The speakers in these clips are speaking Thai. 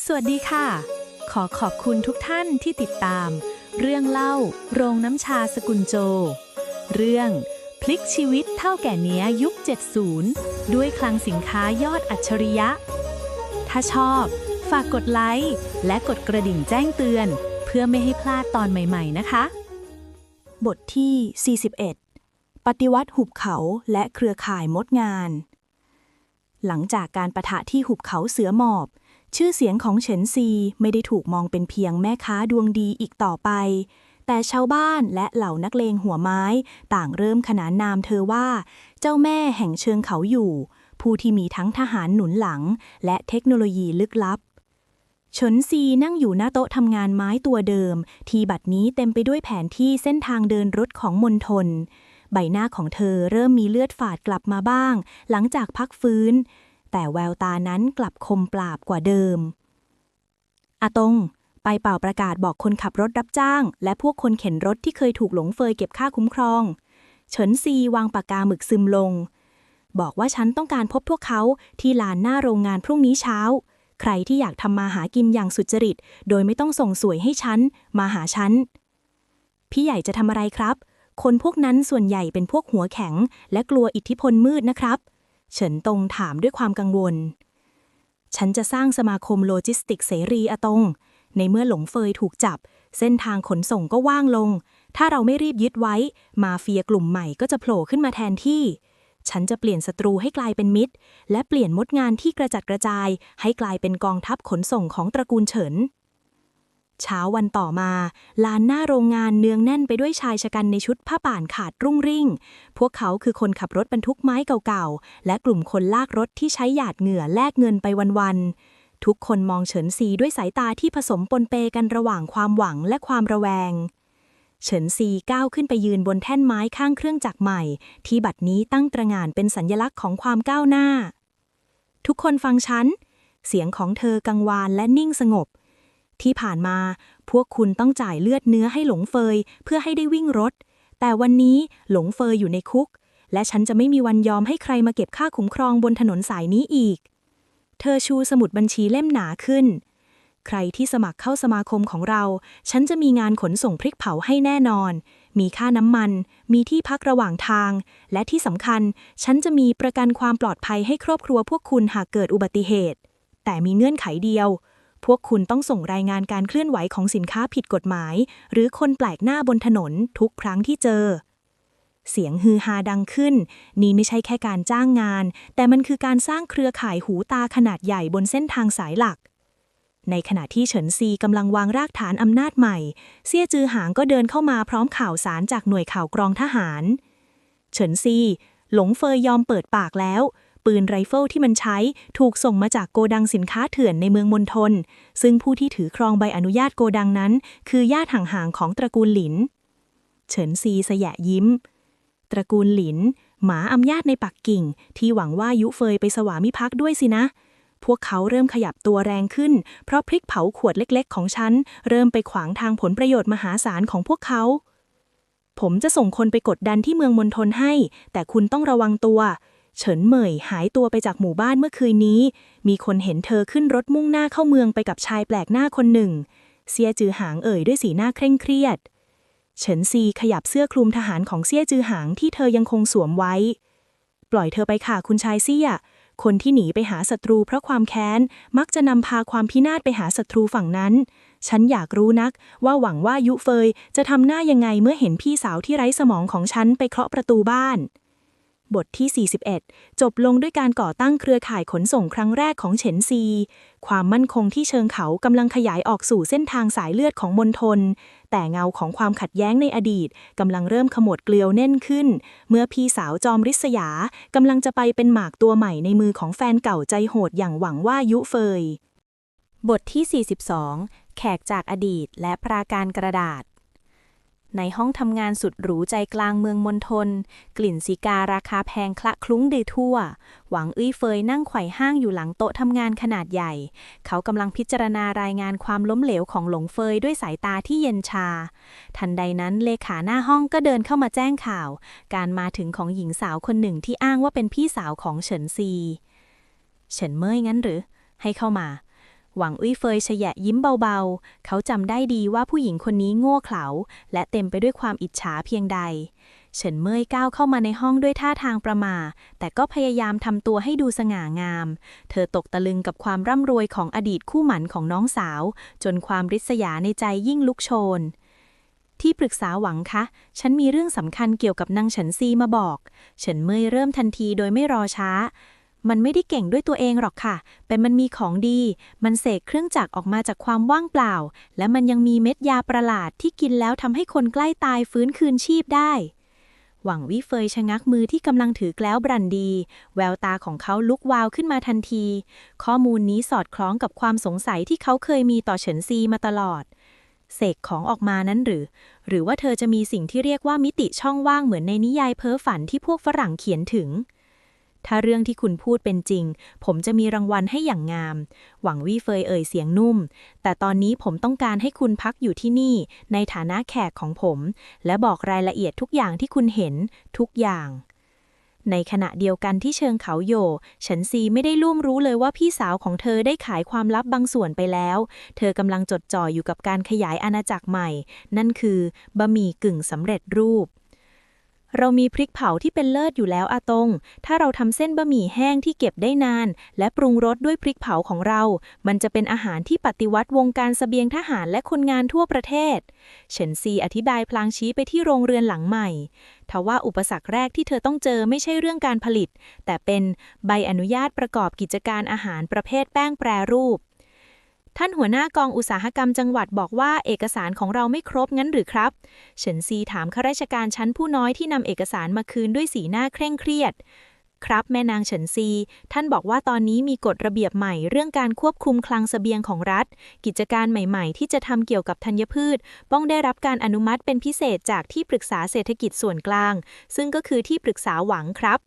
สวัสดีค่ะ ขอขอบคุณทุกท่านที่ติดตาม เรื่องเล่าโรงน้ำชาสกุลโจ เรื่องพลิกชีวิตเท่าแก่เนี้ยยุค 70 ด้วยคลังสินค้ายอดอัจฉริยะ ถ้าชอบฝากกดไลค์และกดกระดิ่งแจ้งเตือน เพื่อไม่ให้พลาดตอนใหม่ๆนะคะ บทที่ 41 ปฏิวัติหุบเขาและเครือข่ายมดงาน หลังจากการปะทะที่หุบเขาเสือหมอบ ชื่อเสียงของเฉินซีไม่ได้ถูกมองเป็นเพียงแม่ค้าดวงดีอีกต่อไป แต่ชาวบ้านและเหล่านักเลงหัวไม้ต่างเริ่มขนานนามเธอว่า เจ้าแม่แห่งเชิงเขาอยู่ ผู้ที่มีทั้งทหารหนุนหลังและเทคโนโลยีลึกลับเฉินซีนั่งอยู่หน้าโต๊ะทำงานไม้ตัวเดิมที่บัดนี้เต็มไปด้วยแผนที่เส้นทางเดินรถของมณฑลใบหน้าของเธอเริ่มมีเลือดฝาดกลับมาบ้างหลังจากพักฟื้นแต่แววตานั้นกลับคมปราบกว่าเดิมอาตงไปเป่าประกาศบอกคนขับรถรับจ้างและพวกคนเข็นรถที่เคยถูกหลงเฟยเก็บค่าคุ้มครองเฉินซีวางปากกาหมึกซึมลงบอกว่าฉันต้องการพบพวกเขาที่ลานหน้าโรงงานพรุ่งนี้เช้าใครที่อยากทำมาหากินอย่างสุจริตโดยไม่ต้องส่งสวยให้ฉันมาหาฉันพี่ใหญ่จะทำอะไรครับคนพวกนั้นส่วนใหญ่เป็นพวกหัวแข็งและกลัวอิทธิพลมืดนะครับเฉินตงถามด้วยความกังวลฉันจะสร้างสมาคมโลจิสติกเสรีอาตงในเมื่อหลงเฟยถูกจับเส้นทางขนส่งก็ว่างลงถ้าเราไม่รีบยึดไว้มาเฟียกลุ่มใหม่ก็จะโผล่ขึ้นมาแทนที่ฉันจะเปลี่ยนศัตรูให้กลายเป็นมิตรและเปลี่ยนมดงานที่กระจัดกระจายให้กลายเป็นกองทัพขนส่งของตระกูลเฉินเช้าวันต่อมาลานหน้าโรงงานเนืองแน่นไปด้วยชายชะกันในชุดผ้าป่านขาดรุ่งริ่งพวกเขาคือคนขับรถบรรทุกไม้เก่าๆและกลุ่มคนลากรถที่ใช้หยาดเหงื่อแลกเงินไปวันๆทุกคนมองเฉินซีด้วยสายตาที่ผสมปนเปกันระหว่างความหวังและความระแวงเฉินซีก้าวขึ้นไปยืนบนแท่นไม้ข้างเครื่องจักรใหม่ที่บัดนี้ตั้งตระหง่านเป็นสัญลักษณ์ของความก้าวหน้าทุกคนฟังฉันเสียงของเธอกังวานและนิ่งสงบที่ผ่านมาพวกคุณต้องจ่ายเลือดเนื้อให้หลงเฟยเพื่อให้ได้วิ่งรถแต่วันนี้หลงเฟยอยู่ในคุกและฉันจะไม่มีวันยอมให้ใครมาเก็บค่าคุ้มครองบนถนนสายนี้อีกเธอชูสมุดบัญชีเล่มหนาขึ้นใครที่สมัครเข้าสมาคมของเราฉันจะมีงานขนส่งพริกเผาให้แน่นอนมีค่าน้ำมันมีที่พักระหว่างทางและที่สำคัญฉันจะมีประกันความปลอดภัยให้ครอบครัวพวกคุณหากเกิดอุบัติเหตุแต่มีเงื่อนไขเดียวพวกคุณต้องส่งรายงานการเคลื่อนไหวของสินค้าผิดกฎหมายหรือคนแปลกหน้าบนถนนทุกครั้งที่เจอเสียงฮือฮาดังขึ้นนี่ไม่ใช่แค่การจ้างงานแต่มันคือการสร้างเครือข่ายหูตาขนาดใหญ่บนเส้นทางสายหลักในขณะที่เฉินซีกำลังวางรากฐานอำนาจใหม่เซี่ยจือหางก็เดินเข้ามาพร้อมข่าวสารจากหน่วยข่าวกรองทหารเฉินซีหลงเฟยยอมเปิดปากแล้วปืนไรเฟิลที่มันใช้ถูกส่งมาจากโกดังสินค้าเถื่อนในเมืองมณฑลซึ่งผู้ที่ถือครองใบอนุญาตโกดังนั้นคือญาติห่างๆของตระกูลหลินเฉินซีสยะยิ้มตระกูลหลินหมาอำนาจในปักกิ่งที่หวังว่ายุเฟยไปสวามิภักดิ์ด้วยสินะพวกเขาเริ่มขยับตัวแรงขึ้นเพราะพริกเผาขวดเล็กๆของฉันเริ่มไปขวางทางผลประโยชน์มหาศาลของพวกเขาผมจะส่งคนไปกดดันที่เมืองมณฑลให้แต่คุณต้องระวังตัวเฉินเหมยหายตัวไปจากหมู่บ้านเมื่อคืนนี้มีคนเห็นเธอขึ้นรถมุ่งหน้าเข้าเมืองไปกับชายแปลกหน้าคนหนึ่งเซี่ยจือหางเอ่ยด้วยสีหน้าเคร่งเครียดเฉินซีขยับเสื้อคลุมทหารของเซี่ยจือหางที่เธอยังคงสวมไว้ปล่อยเธอไปค่ะคุณชายเซี่ยคนที่หนีไปหาศัตรูเพราะความแค้นมักจะนำพาความพินาศไปหาศัตรูฝั่งนั้นฉันอยากรู้นักว่าหวังว่ายุเฟยจะทำหน้ายังไงเมื่อเห็นพี่สาวที่ไร้สมองของฉันไปเคาะประตูบ้านบทที่ 41 จบลงด้วยการก่อตั้งเครือข่ายขนส่งครั้งแรกของเฉินซีความมั่นคงที่เชิงเขากำลังขยายออกสู่เส้นทางสายเลือดของมณฑลแต่เงาของความขัดแย้งในอดีตกำลังเริ่มขมวดเกลียวแน่นขึ้นเมื่อพี่สาวจอมริษยากำลังจะไปเป็นหมากตัวใหม่ในมือของแฟนเก่าใจโหดอย่างหวังว่ายุเฟยบทที่ 42 แขกจากอดีตและปราการกระดาษในห้องทำงานสุดหรูใจกลางเมืองมณฑลกลิ่นซิการาคาแพงคละคลุ้งดือทั่วหวังอี้เฟยนั่งไขว่ห้างอยู่หลังโต๊ะทำงานขนาดใหญ่เขากำลังพิจารณารายงานความล้มเหลวของหลงเฟยด้วยสายตาที่เย็นชาทันใดนั้นเลขาหน้าห้องก็เดินเข้ามาแจ้งข่าวการมาถึงของหญิงสาวคนหนึ่งที่อ้างว่าเป็นพี่สาวของเฉินซีเฉินเม่ยงั้นหรือให้เข้ามา หวังอุ้ยเฟยแฉะยิ้มเบาๆเขาจำได้ดีว่าผู้หญิงคนนี้โง่เขลาและเต็มไปด้วยความอิจฉาเพียงใดเฉินเมยก้าวเข้ามาในห้องด้วยท่าทางประหม่าแต่ก็พยายามทำตัวให้ดูสง่างามเธอตกตะลึงกับความร่ำรวยของอดีตคู่หมั่นของน้องสาวจนความริษยาในใจยิ่งลุกโชนที่ปรึกษาหวังคะฉันมีเรื่องสำคัญเกี่ยวกับนางเฉินซีมาบอกเฉินเมยเริ่มทันทีโดยไม่รอช้ามันไม่ได้เก่งด้วยตัวเองหรอกค่ะแต่มันมีของดีมันเสกเครื่องจักรออกมาจากความว่างเปล่าและมันยังมีเม็ดยาประหลาดที่กินแล้วทำให้คนใกล้ตายฟื้นคืนชีพได้หวังวี่เฟยชะงักมือที่กำลังถือแกล้วบรันดีแววตาของเขาลุกวาวขึ้นมาทันทีข้อมูลนี้สอดคล้องกับความสงสัยที่เขาเคยมีต่อเฉินซีมาตลอดเสกของออกมานั้นหรือว่าเธอจะมีสิ่งที่เรียกว่ามิติช่องว่างเหมือนในนิยายเพ้อฝันที่พวกฝรั่งเขียนถึงถ้าเรื่องที่คุณพูดเป็นจริงผมจะมีรางวัลให้อย่างงามหวังวี่เฟยเอ่ยเสียงนุ่มแต่ตอนนี้ผมต้องการให้คุณพักอยู่ที่นี่ในฐานะแขกของผมและบอกรายละเอียดทุกอย่างที่คุณเห็นทุกอย่างในขณะเดียวกันที่เชิงเขาโยเฉินซีไม่ได้ล่วงรู้เลยว่าพี่สาวของเธอได้ขายความลับบางส่วนไปแล้วเธอกำลังจดจ่ออยู่กับการขยายอาณาจักรใหม่นั่นคือบะหมี่กึ่งสำเร็จรูปเรามีพริกเผาที่เป็นเลิศอยู่แล้วอาตงถ้าเราทำเส้นบะหมี่แห้งที่เก็บได้นานและปรุงรสด้วยพริกเผาของเรามันจะเป็นอาหารที่ปฏิวัติวงการเสบียงทหารและคนงานทั่วประเทศเฉินซีอธิบายพลางชี้ไปที่โรงเรือนหลังใหม่ทว่าอุปสรรคแรกที่เธอต้องเจอไม่ใช่เรื่องการผลิตแต่เป็นใบอนุญาตประกอบกิจการอาหารประเภทแป้งแปรรูปท่านหัวหน้ากองอุตสาหกรรมจังหวัดบอกว่าเอกสารของเราไม่ครบงั้นหรือครับเฉินซีถามข้าราชการชั้นผู้น้อยที่นำเอกสารมาคืนด้วยสีหน้าเคร่งเครียดครับแม่นางเฉินซีท่านบอกว่าตอนนี้มีกฎระเบียบใหม่เรื่องการควบคุมคลังเสบียงของรัฐกิจการใหม่ๆที่จะทำเกี่ยวกับธัญพืชต้องได้รับการอนุมัติเป็นพิเศษจากที่ปรึกษาเศรษฐกิจส่วนกลางซึ่งก็คือที่ปรึกษาหวังครับ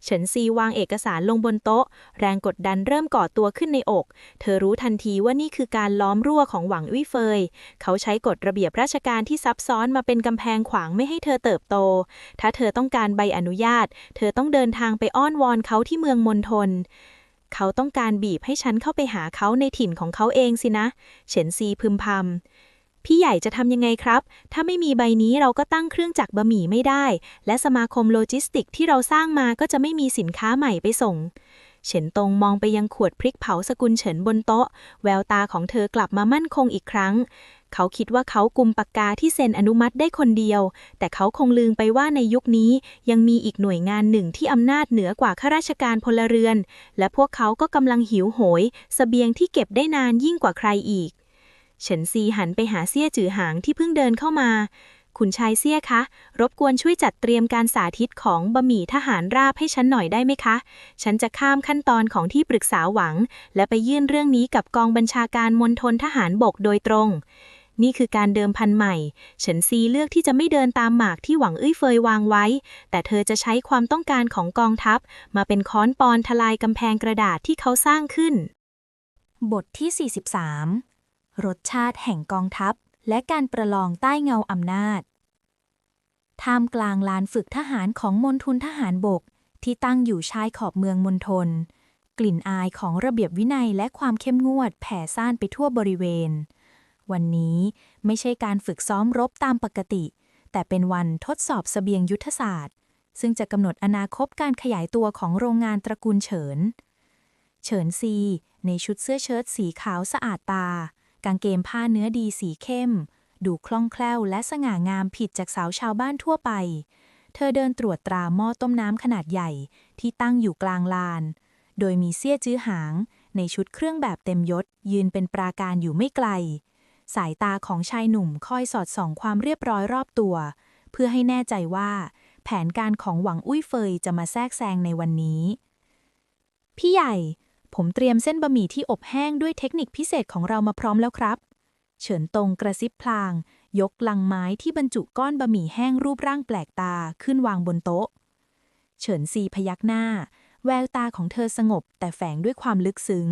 เฉินซีวางเอกสารลงบนโต๊ะแรงกดดันเริ่มก่อตัวขึ้นในอกเธอรู้ทันทีว่านี่คือการล้อมรั่วของหวังอุ้ยเฟยเขาใช้กฎระเบียบราชการที่ซับซ้อนมาเป็นกำแพงขวางไม่ให้เธอเติบโตถ้าเธอต้องการใบอนุญาตเธอต้องเดินทางไปอ้อนวอนเขาที่เมืองมณฑลเขาต้องการบีบให้ฉันเข้าไปหาเขาในถิ่นของเขาเองสินะเฉินซีพึมพำพี่ใหญ่จะทำยังไงครับถ้าไม่มีใบนี้เราก็ตั้งเครื่องจักรบะหมี่ไม่ได้และสมาคมโลจิสติกที่เราสร้างมาก็จะไม่มีสินค้าใหม่ไปส่งเฉินตงมองไปยังขวดพริกเผาสกุลเฉินบนโต๊ะแววตาของเธอกลับมามั่นคงอีกครั้งเขาคิดว่าเขากุมปากกาที่เซ็นอนุมัติได้คนเดียวแต่เขาคงลืมไปว่าในยุคนี้ยังมีอีกหน่วยงานหนึ่งที่อำนาจเหนือกว่าข้าราชการพลเรือนและพวกเขาก็กำลังหิวโหยเสบียงที่เก็บได้นานยิ่งกว่าใครอีกเฉินซีหันไปหาเซี่ยจือหางที่เพิ่งเดินเข้ามาคุณชายเซี่ยคะรบกวนช่วยจัดเตรียมการสาธิตของบะหมี่ทหารราบให้ฉันหน่อยได้ไหมคะฉันจะข้ามขั้นตอนของที่ปรึกษาหวังและไปยื่นเรื่องนี้กับกองบัญชาการมณฑลทหารบกโดยตรงนี่คือการเดิมพันใหม่เฉินซีเลือกที่จะไม่เดินตามหมากที่หวังเฟยวางไว้แต่เธอจะใช้ความต้องการของกองทัพมาเป็นค้อนปอนทลายกำแพงกระดาษที่เขาสร้างขึ้นบทที่43รสชาติแห่งกองทัพและการประลองใต้เงาอำนาจท่ามกลางลานฝึกทหารของมณฑลทหารบกที่ตั้งอยู่ชายขอบเมืองมณฑลกลิ่นอายของระเบียบวินัยและความเข้มงวดแผ่ซ่านไปทั่วบริเวณวันนี้ไม่ใช่การฝึกซ้อมรบตามปกติแต่เป็นวันทดสอบเสบียงยุทธศาสตร์ซึ่งจะกำหนดอนาคตการขยายตัวของโรงงานตระกูลเฉินซีในชุดเสื้อเชิ้ตสีขาวสะอาดตากางเกงผ้าเนื้อดีสีเข้มดูคล่องแคล่วและสง่างามผิดจากสาวชาวบ้านทั่วไปเธอเดินตรวจตราหม้อต้มน้ำขนาดใหญ่ที่ตั้งอยู่กลางลานโดยมีเซี่ยจื้อหางในชุดเครื่องแบบเต็มยศยืนเป็นปราการอยู่ไม่ไกลสายตาของชายหนุ่มคอยสอดส่องความเรียบร้อยรอบตัวเพื่อให้แน่ใจว่าแผนการของหวังอุ้ยเฟยจะมาแทรกแซงในวันนี้พี่ใหญ่ผมเตรียมเส้นบะหมี่ที่อบแห้งด้วยเทคนิคพิเศษของเรามาพร้อมแล้วครับเฉินตงกระซิบพลางยกลังไม้ที่บรรจุก้อนบะหมี่แห้งรูปร่างแปลกตาขึ้นวางบนโต๊ะเฉินซีพยักหน้าแววตาของเธอสงบแต่แฝงด้วยความลึกซึ้ง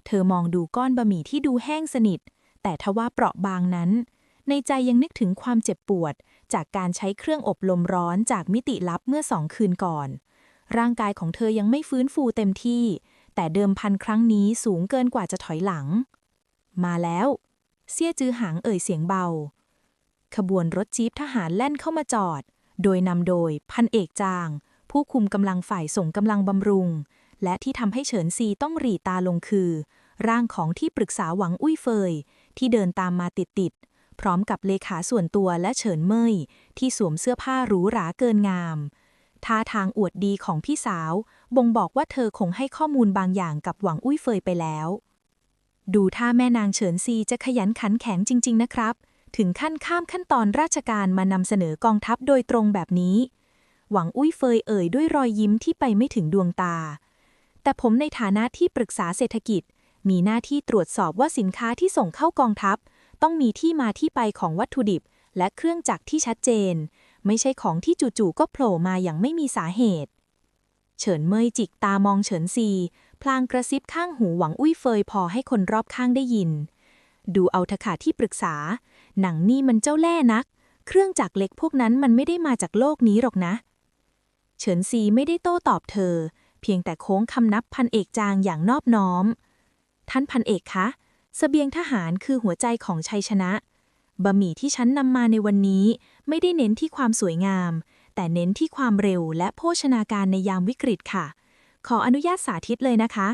เธอมองดูก้อนบะหมี่ที่ดูแห้งสนิทแต่ทว่าเปราะบางนั้นในใจยังนึกถึงความเจ็บปวดจากการใช้เครื่องอบลมร้อนจากมิติลับเมื่อ2 คืนก่อนร่างกายของเธอยังไม่ฟื้นฟูเต็มที่ แต่เดิมพันครั้งนี้สูงเกินกว่าจะถอยหลังมาแล้วเซี่ยจือหางเอ่ยเสียงเบาขบวนรถจี๊ปทหารแล่นเข้ามาจอดโดยนำโดยพันเอกจางผู้คุมกำลังฝ่ายส่งกำลังบำรุงและที่ทำให้เฉินซีต้องหรี่ตาลงคือร่างของที่ปรึกษาหวังอุ้ยเฟยที่เดินตามมาติดๆพร้อมกับเลขาส่วนตัวและเฉินเม่ยที่สวมเสื้อผ้าหรูหราเกินงามท่าทางอวดดีของพี่สาวบ่งบอกว่าเธอคงให้ข้อมูลบางอย่างกับหวังอุ้ยเฟยไปแล้วดูท่าแม่นางเฉินซีจะขยันขันแข็งจริงๆนะครับถึงขั้นข้ามขั้นตอนราชการมานำเสนอกองทัพโดยตรงแบบนี้หวังอุ้ยเฟยเอ่ยด้วยรอยยิ้มที่ไปไม่ถึงดวงตาแต่ผมในฐานะที่ปรึกษาเศรษฐกิจมีหน้าที่ตรวจสอบว่าสินค้าที่ส่งเข้ากองทัพต้องมีที่มาที่ไปของวัตถุดิบและเครื่องจักรที่ชัดเจนไม่ใช่ของที่จู่ๆก็โผล่มาอย่างไม่มีสาเหตุเฉินเมยจิกตามองเฉินซีพลางกระซิบข้างหูหวังอุ้ยเฟยพอให้คนรอบข้างได้ยินดูเอาเถอะค่ะที่ปรึกษาหนังนี่มันเจ้าแล่นักเครื่องจักรเล็กพวกนั้นมันไม่ได้มาจากโลกนี้หรอกนะเฉินซีไม่ได้โต้ตอบเธอเพียงแต่โค้งคำนับพันเอกจางอย่างนอบน้อมท่านพันเอกคะเสบียงทหารคือหัวใจของชัยชนะบะหมี่ที่ฉันนำมาในวันนี้ไม่ได้เน้นที่ความสวยงามแต่เน้นที่ความเร็วและโภชนาการในยามวิกฤตค่ะขออนุญาตสาธิตเลยนะคะ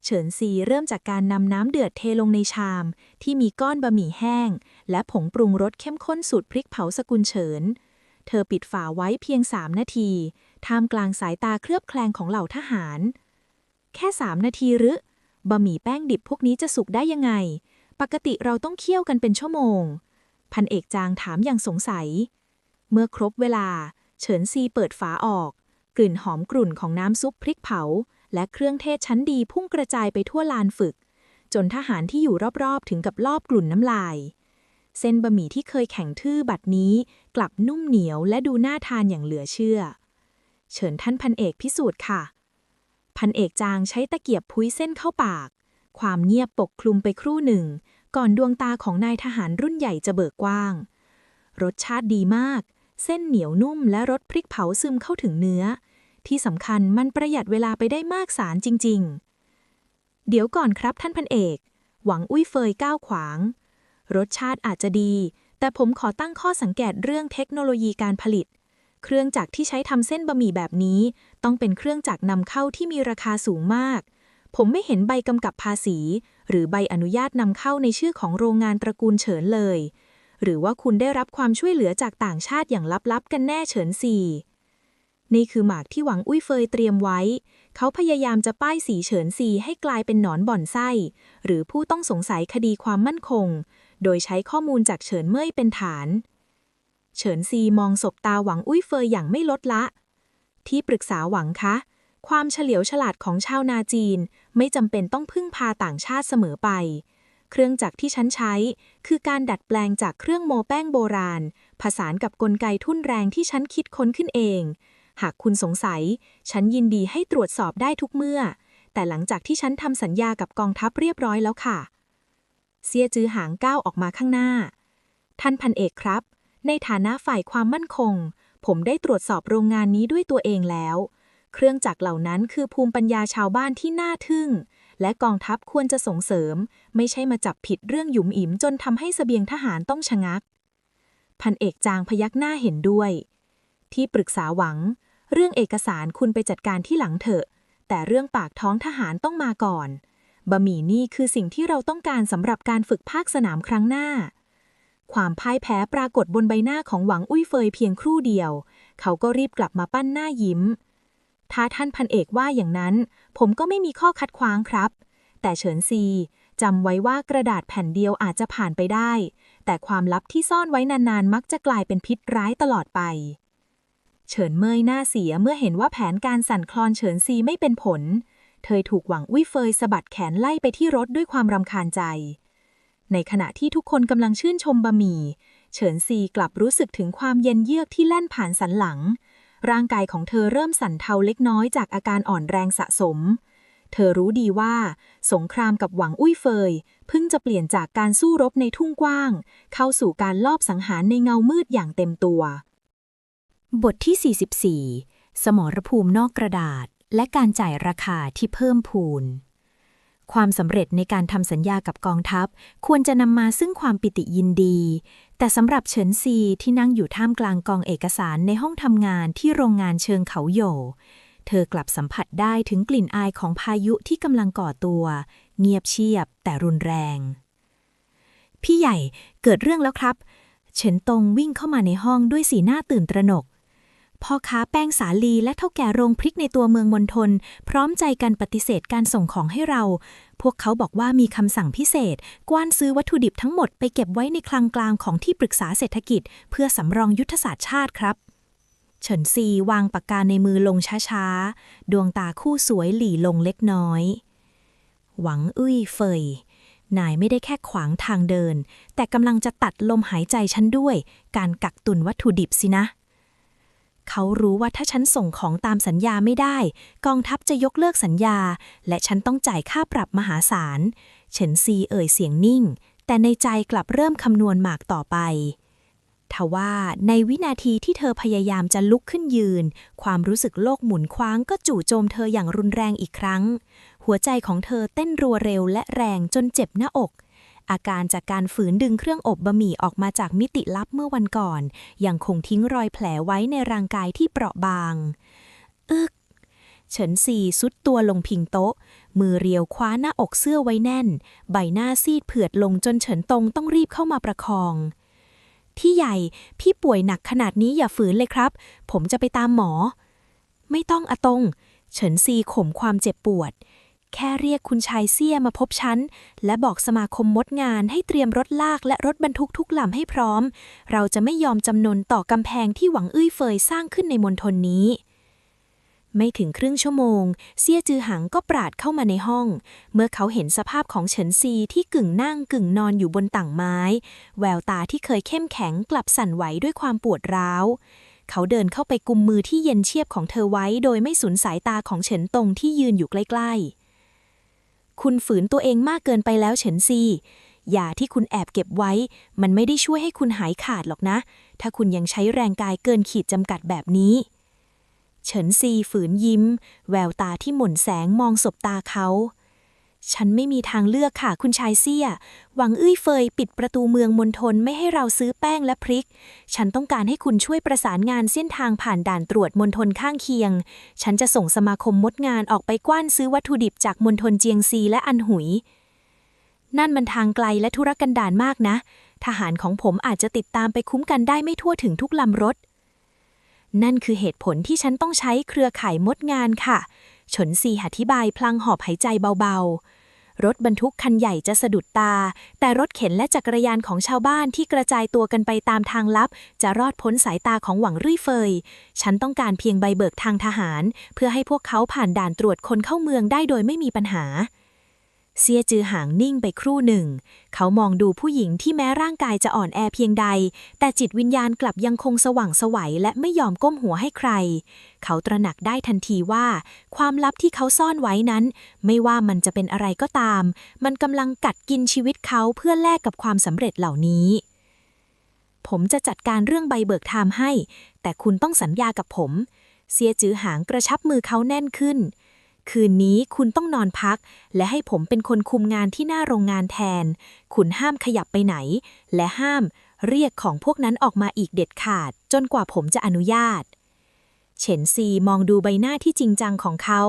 เฉินซีเริ่มจากการนำน้ำเดือดเทลงในชามที่มีก้อนบะหมี่แห้งและผงปรุงรสเข้มข้นสูตรพริกเผาสกุลเฉินเธอปิดฝาไว้เพียง3 นาทีท่ามกลางสายตาเคลือบแคลงของเหล่าทหารแค่3 นาทีหรือบะหมี่แป้งดิบพวกนี้จะสุกได้ยังไงปกติเราต้องเคี่ยวกันเป็นชั่วโมงพันเอกจางถามอย่างสงสัยเมื่อครบเวลาเฉินซีเปิดฝาออกกลิ่นหอมกรุ่นของน้ำซุปพริกเผาและเครื่องเทศชั้นดีพุ่งกระจายไปทั่วลานฝึกจนทหารที่อยู่รอบๆถึงกับลอบกลุ่นน้ำลายเส้นบะหมี่ที่เคยแข็งทื่อบัดนี้กลับนุ่มเหนียวและดูน่าทานอย่างเหลือเชื่อเชิญท่านพันเอกพิสูจน์ค่ะพันเอกจางใช้ตะเกียบพุ้ยเส้นเข้าปากความเงียบปกคลุมไปครู่หนึ่งก่อนดวงตาของนายทหารรุ่นใหญ่จะเบิกกว้างรสชาติดีมากเส้นเหนียวนุ่มและรสพริกเผาซึมเข้าถึงเนื้อที่สำคัญมันประหยัดเวลาไปได้มากสารจริงๆเดี๋ยวก่อนครับท่านพันเอกหวังอุ้ยเฟยก้าวขวางรสชาติอาจจะดีแต่ผมขอตั้งข้อสังเกตเรื่องเทคโนโลยีการผลิตเครื่องจักรที่ใช้ทำเส้นบะหมี่แบบนี้ต้องเป็นเครื่องจักรนำเข้าที่มีราคาสูงมากผมไม่เห็นใบกำกับภาษีหรือใบอนุญาตนำเข้าในชื่อของโรงงานตระกูลเฉินเลยหรือว่าคุณได้รับความช่วยเหลือจากต่างชาติอย่างลับๆกันแน่เฉินซีนี่คือหมากที่หวังอุ้ยเฟยเตรียมไว้เขาพยายามจะป้ายสีเฉินซีให้กลายเป็นหนอนบ่อนไส้หรือผู้ต้องสงสัยคดีความมั่นคงโดยใช้ข้อมูลจากเฉินเม่ยเป็นฐานเฉินซีมองสบตาหวังอุ้ยเฟยอย่างไม่ลดละที่ปรึกษาหวังคะความเฉลียวฉลาดของชาวนาจีนไม่จำเป็นต้องพึ่งพาต่างชาติเสมอไปเครื่องจักรที่ฉันใช้คือการดัดแปลงจากเครื่องโมแป้งโบราณผสานกับกลไกทุ่นแรงที่ฉันคิดค้นขึ้นเองหากคุณสงสัยฉันยินดีให้ตรวจสอบได้ทุกเมื่อแต่หลังจากที่ฉันทำสัญญากับกองทัพเรียบร้อยแล้วค่ะเซี่ยจือหางก้าวออกมาข้างหน้าท่านพันเอกครับในฐานะฝ่ายความมั่นคงผมได้ตรวจสอบโรงงานนี้ด้วยตัวเองแล้วเครื่องจักรเหล่านั้นคือภูมิปัญญาชาวบ้านที่น่าทึ่งและกองทัพควรจะส่งเสริมไม่ใช่มาจับผิดเรื่องหยุมหยิมจนทำให้เสบียงทหารต้องชะงักพันเอกจางพยักหน้าเห็นด้วยที่ปรึกษาหวังเรื่องเอกสารคุณไปจัดการที่หลังเถอะแต่เรื่องปากท้องทหารต้องมาก่อนบะหมี่นี่คือสิ่งที่เราต้องการสำหรับการฝึกภาคสนามครั้งหน้าความพ่ายแพ้ปรากฏบนใบหน้าของหวังอุ้ยเฟยเพียงครู่เดียวเขาก็รีบกลับมาปั้นหน้ายิ้มถ้าท่านพันเอกว่าอย่างนั้นผมก็ไม่มีข้อคัดขวางครับแต่เฉินซีจำไว้ว่ากระดาษแผ่นเดียวอาจจะผ่านไปได้แต่ความลับที่ซ่อนไว้นานๆมักจะกลายเป็นพิษร้ายตลอดไปเฉินเมยหน้าเสียเมื่อเห็นว่าแผนการสั่นคลอนเฉินซีไม่เป็นผลเธอถูกหวังอุ้ยเฟยสะบัดแขนไล่ไปที่รถด้วยความรำคาญใจในขณะที่ทุกคนกำลังชื่นชมบะหมี่เฉินซีกลับรู้สึกถึงความเย็นเยือกที่แล่นผ่านสันหลังร่างกายของเธอเริ่มสั่นเทาเล็กน้อยจากอาการอ่อนแรงสะสมเธอรู้ดีว่าสงครามกับหวังอุ้ยเฟยเพิ่งจะเปลี่ยนจากการสู้รบในทุ่งกว้างเข้าสู่การลอบสังหารในเงามืดอย่างเต็มตัวบทที่ 44 สมรภูมินอกกระดาษ และการจ่ายราคาที่เพิ่มพูนความสำเร็จในการทำสัญญากับกองทัพควรจะนำมาซึ่งความปิติยินดีแต่สำหรับเฉินซีที่นั่งอยู่ท่ามกลางกองเอกสารในห้องทำงานที่โรงงานเชิงเขาโหย่เธอกลับสัมผัสได้ถึงกลิ่นอายของพายุที่กำลังก่อตัวเงียบเชียบแต่รุนแรงพี่ใหญ่เกิดเรื่องแล้วครับเฉินตงวิ่งเข้ามาในห้องด้วยสีหน้าตื่นตระหนกพ่อค้าแป้งสาลีและเฒ่าแก่โรงพริกในตัวเมืองมณฑลพร้อมใจกันปฏิเสธการส่งของให้เราพวกเขาบอกว่ามีคำสั่งพิเศษกว้านซื้อวัตถุดิบทั้งหมดไปเก็บไว้ในคลังกลางของที่ปรึกษาเศรษฐกิจเพื่อสำรองยุทธศาสตร์ชาติครับเฉินซีวางปากกาในมือลงช้าๆดวงตาคู่สวยหลี่ลงเล็กน้อยหวังอุ้ยเฟยนายไม่ได้แค่ขวางทางเดินแต่กำลังจะตัดลมหายใจฉันด้วยการกักตุนวัตถุดิบสินะเขารู้ว่าถ้าฉันส่งของตามสัญญาไม่ได้กองทัพจะยกเลิกสัญญาและฉันต้องจ่ายค่าปรับมหาศาลเฉินซีเอ่ยเสียงนิ่งแต่ในใจกลับเริ่มคำนวณหมากต่อไปทว่าในวินาทีที่เธอพยายามจะลุกขึ้นยืนความรู้สึกโลกหมุนคว้างก็จู่โจมเธออย่างรุนแรงอีกครั้งหัวใจของเธอเต้นรัวเร็วและแรงจนเจ็บหน้าอกอาการจากการฝืนดึงเครื่องอบบะหมี่ออกมาจากมิติลับเมื่อวันก่อนยังคงทิ้งรอยแผลไว้ในร่างกายที่เปราะบางเฉินซีซุดตัวลงพิงโต๊ะมือเรียวคว้าหน้าอกเสื้อไว้แน่นใบหน้าซีดเผือดลงจนเฉินตงต้องรีบเข้ามาประคองพี่ใหญ่พี่ป่วยหนักขนาดนี้อย่าฝืนเลยครับผมจะไปตามหมอไม่ต้องอาตงเฉินซีข่มความเจ็บปวดแค่เรียกคุณชายเซี่ยมาพบฉันและบอกสมาคมมดงานให้เตรียมรถลากและรถบรรทุกทุกลำให้พร้อมเราจะไม่ยอมจำนนต่อกำแพงที่หวังอื้ยเฟยสร้างขึ้นในมณฑลนี้ไม่ถึงครึ่งชั่วโมงเซี่ยจือหังก็ปราดเข้ามาในห้องเมื่อเขาเห็นสภาพของเฉินซีที่กึ่งนั่งกึ่งนอนอยู่บนต่างไม้แววตาที่เคยเข้มแข็งกลับสั่นไหวด้วยความปวดร้าวเขาเดินเข้าไปกุมมือที่เย็นเชียบของเธอไว้โดยไม่สูญสายตาของเฉินตงที่ยืนอยู่ใกล้ๆคุณฝืนตัวเองมากเกินไปแล้วเฉินซียาที่คุณแอบเก็บไว้มันไม่ได้ช่วยให้คุณหายขาดหรอกนะถ้าคุณยังใช้แรงกายเกินขีดจำกัดแบบนี้เฉินซีฝืนยิ้มแววตาที่หม่นแสงมองสบตาเขาฉันไม่มีทางเลือกค่ะคุณชายเซี่ยหวังอื้ยเฟยปิดประตูเมืองมณฑลไม่ให้เราซื้อแป้งและพริกฉันต้องการให้คุณช่วยประสานงานเส้นทางผ่านด่านตรวจมณฑลข้างเคียงฉันจะส่งสมาคมมดงานออกไปกว้านซื้อวัตถุดิบจากมณฑลเจียงซีและอันหุยนั่นมันทางไกลและธุรกันดารมากนะทหารของผมอาจจะติดตามไปคุ้มกันได้ไม่ทั่วถึงทุกลำรถนั่นคือเหตุผลที่ฉันต้องใช้เครือข่ายมดงานค่ะเฉินซีอธิบายพลางหอบหายใจเบาๆรถบรรทุกคันใหญ่จะสะดุดตาแต่รถเข็นและจักรยานของชาวบ้านที่กระจายตัวกันไปตามทางลับจะรอดพ้นสายตาของหวังรุ่ยเฟยฉันต้องการเพียงใบเบิกทางทหารเพื่อให้พวกเขาผ่านด่านตรวจคนเข้าเมืองได้โดยไม่มีปัญหาเซี่ยจือหางนิ่งไปครู่หนึ่งเขามองดูผู้หญิงที่แม้ร่างกายจะอ่อนแอเพียงใดแต่จิตวิญญาณกลับยังคงสว่างไสวและไม่ยอมก้มหัวให้ใครเขาตระหนักได้ทันทีว่าความลับที่เขาซ่อนไว้นั้นไม่ว่ามันจะเป็นอะไรก็ตามมันกำลังกัดกินชีวิตเขาเพื่อแลกกับความสำเร็จเหล่านี้ผมจะจัดการเรื่องใบเบิกไทม์ให้แต่คุณต้องสัญญากับผมเซี่ยจือหางกระชับมือเขาแน่นขึ้นคืนนี้คุณต้องนอนพักและให้ผมเป็นคนคุมงานที่หน้าโรงงานแทนคุณห้ามขยับไปไหนและห้ามเรียกของพวกนั้นออกมาอีกเด็ดขาดจนกว่าผมจะอนุญาตเฉินซีมองดูใบหน้าที่จริงจังของเขา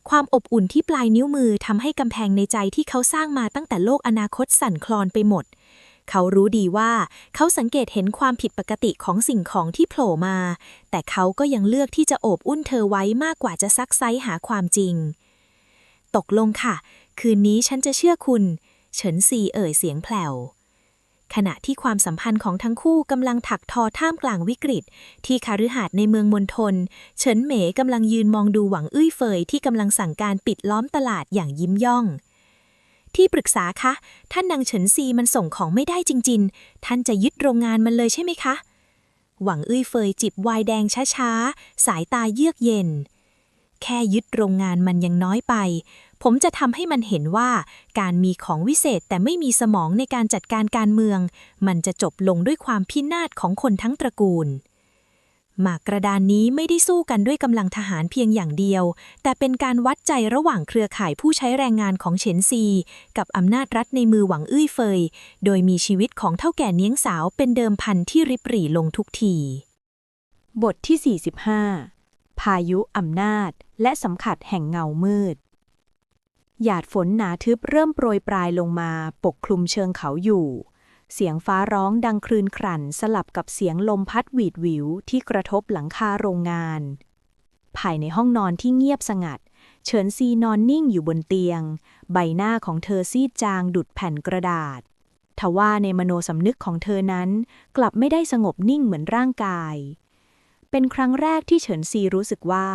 ความอบอุ่นที่ปลายนิ้วมือทำให้กำแพงในใจที่เขาสร้างมาตั้งแต่โลกอนาคตสั่นคลอนไปหมดเขารู้ดีว่าเขาสังเกตเห็นความผิดปกติของสิ่งของที่โผล่มาแต่เขาก็ยังเลือกที่จะโอบอุ้มเธอไว้มากกว่าจะซักไซ้หาความจริงตกลงค่ะคืนนี้ฉันจะเชื่อคุณเฉินซีเอ่ยเสียงแผ่วขณะที่ความสัมพันธ์ของทั้งคู่กำลังถักทอท่ามกลางวิกฤตที่คฤหาสน์ในเมืองมณฑลเฉินเหมกำลังยืนมองดูหวังอื้ยเฟยที่กำลังสั่งการปิดล้อมตลาดอย่างยิ้มย่องที่ปรึกษาคะท่านนางเฉินซีมันส่งของไม่ได้จริงๆท่านจะยึดโรงงานมันเลยใช่ไหมคะหวังอื้ยเฟยจิบไวน์แดงช้าๆสายตาเยือกเย็นแค่ยึดโรงงานมันยังน้อยไปผมจะทำให้มันเห็นว่าการมีของวิเศษแต่ไม่มีสมองในการจัดการการเมืองมันจะจบลงด้วยความพินาศของคนทั้งตระกูล หมากกระดานนี้ไม่ได้สู้กันด้วยกำลังทหารเพียงอย่างเดียวแต่เป็นการวัดใจระหว่างเครือข่ายผู้ใช้แรงงานของเฉินซีกับอำนาจรัฐในมือหวังอื้อเฟยโดยมีชีวิตของเฒ่าแก่เนียงสาวเป็นเดิมพันที่ริบหรี่ลงทุกที บทที่ 45 พายุอำนาจและสัมผัสแห่งเงามืดหยาดฝนหนาทึบเริ่มโปรยปลายลงมาปกคลุมเชิงเขาอยู่เสียงฟ้าร้องดังครืนครั่นสลับกับเสียงลมพัดหวีดหวิวที่กระทบหลังคาโรงงานภายในห้องนอนที่เงียบสงัดเฉินซีนอนนิ่งอยู่บนเตียงใบหน้าของเธอซีดจางดุจแผ่นกระดาษทว่าในมโนสำนึกของเธอนั้นกลับไม่ได้สงบนิ่งเหมือนร่างกายเป็นครั้งแรกที่เฉินซีรู้สึกว่า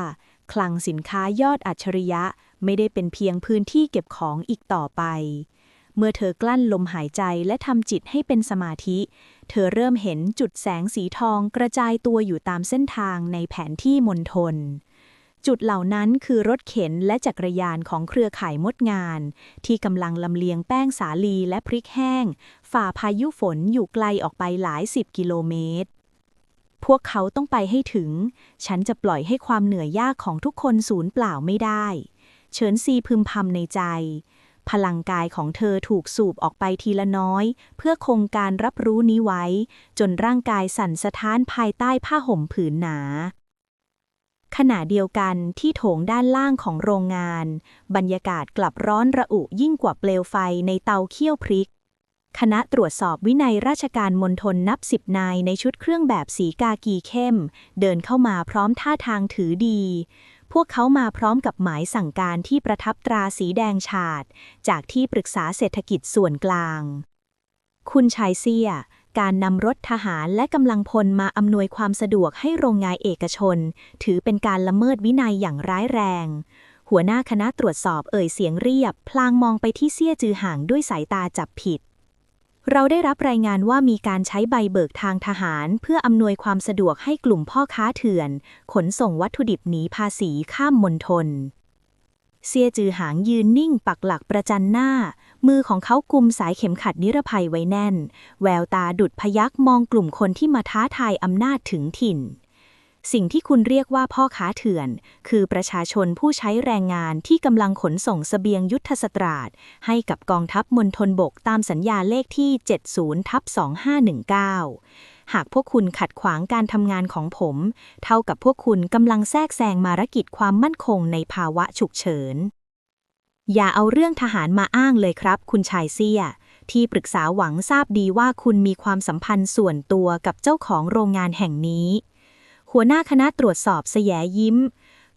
คลังสินค้ายอดอัจฉริยะไม่ได้เป็นเพียงพื้นที่เก็บของอีกต่อไปเมื่อเธอกลั้นลมหายใจและทำจิตให้เป็นสมาธิเธอเริ่มเห็นจุดแสงสีทองกระจายตัวอยู่ตามเส้นทางในแผนที่มณฑลจุดเหล่านั้นคือรถเข็นและจักรยานของเครือข่ายมดงานที่กำลังลำเลียงแป้งสาลีและพริกแห้งฝ่าพายุฝนอยู่ไกลออกไปหลาย10 กิโลเมตรพวกเขาต้องไปให้ถึงฉันจะปล่อยให้ความเหนื่อยยากของทุกคนสูญเปล่าไม่ได้เฉินซีพึมพำในใจพลังกายของเธอถูกสูบออกไปทีละน้อยเพื่อคงการรับรู้นี้ไว้จนร่างกายสั่นสะท้านภายใต้ผ้าห่มผืนหนาขณะเดียวกันที่โถงด้านล่างของโรงงานบรรยากาศกลับร้อนระอุยิ่งกว่าเปลวไฟในเตาเคี่ยวพริกคณะตรวจสอบวินัยราชการมณฑลนับ10 นายในชุดเครื่องแบบสีกากีเข้มเดินเข้ามาพร้อมท่าทางถือดีพวกเขามาพร้อมกับหมายสั่งการที่ประทับตราสีแดงฉาดจากที่ปรึกษาเศรษฐกิจส่วนกลางคุณชายเซี่ยการนำรถทหารและกำลังพลมาอำนวยความสะดวกให้โรงงานเอกชนถือเป็นการละเมิดวินัยอย่างร้ายแรงหัวหน้าคณะตรวจสอบเอ่ยเสียงเรียบพลางมองไปที่เซี่ยจือห่างด้วยสายตาจับผิดเราได้รับรายงานว่ามีการใช้ใบเบิกทางทหารเพื่ออำนวยความสะดวกให้กลุ่มพ่อค้าเถื่อนขนส่งวัตถุดิบหนีภาษีข้ามมณฑลเซี่ยจือหางยืนนิ่งปักหลักประจันหน้ามือของเขากุมสายเข็มขัดนิรภัยไว้แน่นแววตาดุจพยักมองกลุ่มคนที่มาท้าทายอำนาจถึงถิ่นสิ่งที่คุณเรียกว่าพ่อค้าเถื่อนคือประชาชนผู้ใช้แรงงานที่กำลังขนส่งเสบียงยุทธสตราชให้กับกองทัพมณฑลบกตามสัญญาเลขที่ 70/2519 หากพวกคุณขัดขวางการทำงานของผมเท่ากับพวกคุณกำลังแทรกแซงภารกิจความมั่นคงในภาวะฉุกเฉินอย่าเอาเรื่องทหารมาอ้างเลยครับคุณชายเซี่ยที่ปรึกษาหวังทราบดีว่าคุณมีความสัมพันธ์ส่วนตัวกับเจ้าของโรงงานแห่งนี้หัวหน้าคณะตรวจสอบแสยยิ้ม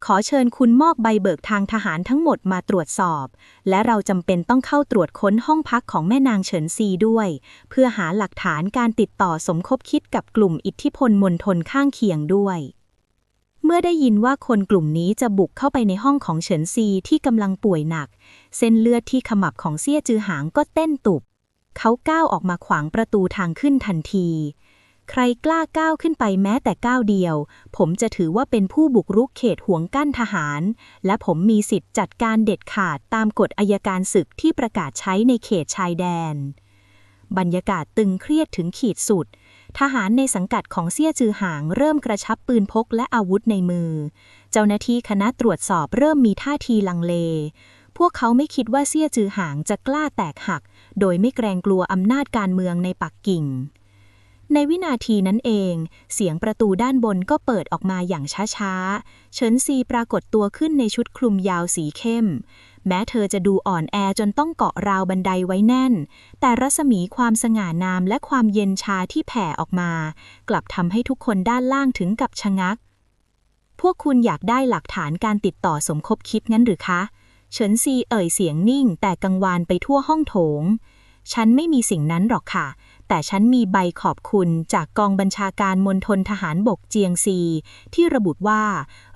ขอเชิญคุณมอบใบเบิกทางทหารทั้งหมดมาตรวจสอบและเราจำเป็นต้องเข้าตรวจค้นห้องพักของแม่นางเฉินซีด้วยเพื่อหาหลักฐานการติดต่อสมคบคิดกับกลุ่มอิทธิพลมณฑลข้างเคียงด้วยเมื่อได้ยินว่าคนกลุ่มนี้จะบุกเข้าไปในห้องของเฉินซีที่กำลังป่วยหนักเส้นเลือดที่ขมับของเซี่ยจือหางก็เต้นตุบเขาก้าวออกมาขวางประตูทางขึ้นทันทีใครกล้าก้าวขึ้นไปแม้แต่ก้าวเดียวผมจะถือว่าเป็นผู้บุกรุกเขตห่วงกั้นทหารและผมมีสิทธิ์จัดการเด็ดขาดตามกฎอัยการศึกที่ประกาศใช้ในเขตชายแดนบรรยากาศตึงเครียดถึงขีดสุดทหารในสังกัดของเซี่ยจือหางเริ่มกระชับปืนพกและอาวุธในมือเจ้าหน้าที่คณะตรวจสอบเริ่มมีท่าทีลังเลพวกเขาไม่คิดว่าเซี่ยจือหางจะกล้าแตกหักโดยไม่เกรงกลัวอำนาจการเมืองในปักกิ่งในวินาทีนั้นเองเสียงประตูด้านบนก็เปิดออกมาอย่างช้าๆเฉินซีปรากฏตัวขึ้นในชุดคลุมยาวสีเข้มแม้เธอจะดูอ่อนแอจนต้องเกาะราวบันไดไว้แน่นแต่รัศมีความสง่างามและความเย็นชาที่แผ่ออกมากลับทำให้ทุกคนด้านล่างถึงกับชะงักพวกคุณอยากได้หลักฐานการติดต่อสมคบคิดงั้นหรือคะเฉินซีเอ่ยเสียงนิ่งแต่กังวานไปทั่วห้องโถงฉันไม่มีสิ่งนั้นหรอกค่ะแต่ฉันมีใบขอบคุณจากกองบัญชาการมณฑลทหารบกเจียงซีที่ระบุว่า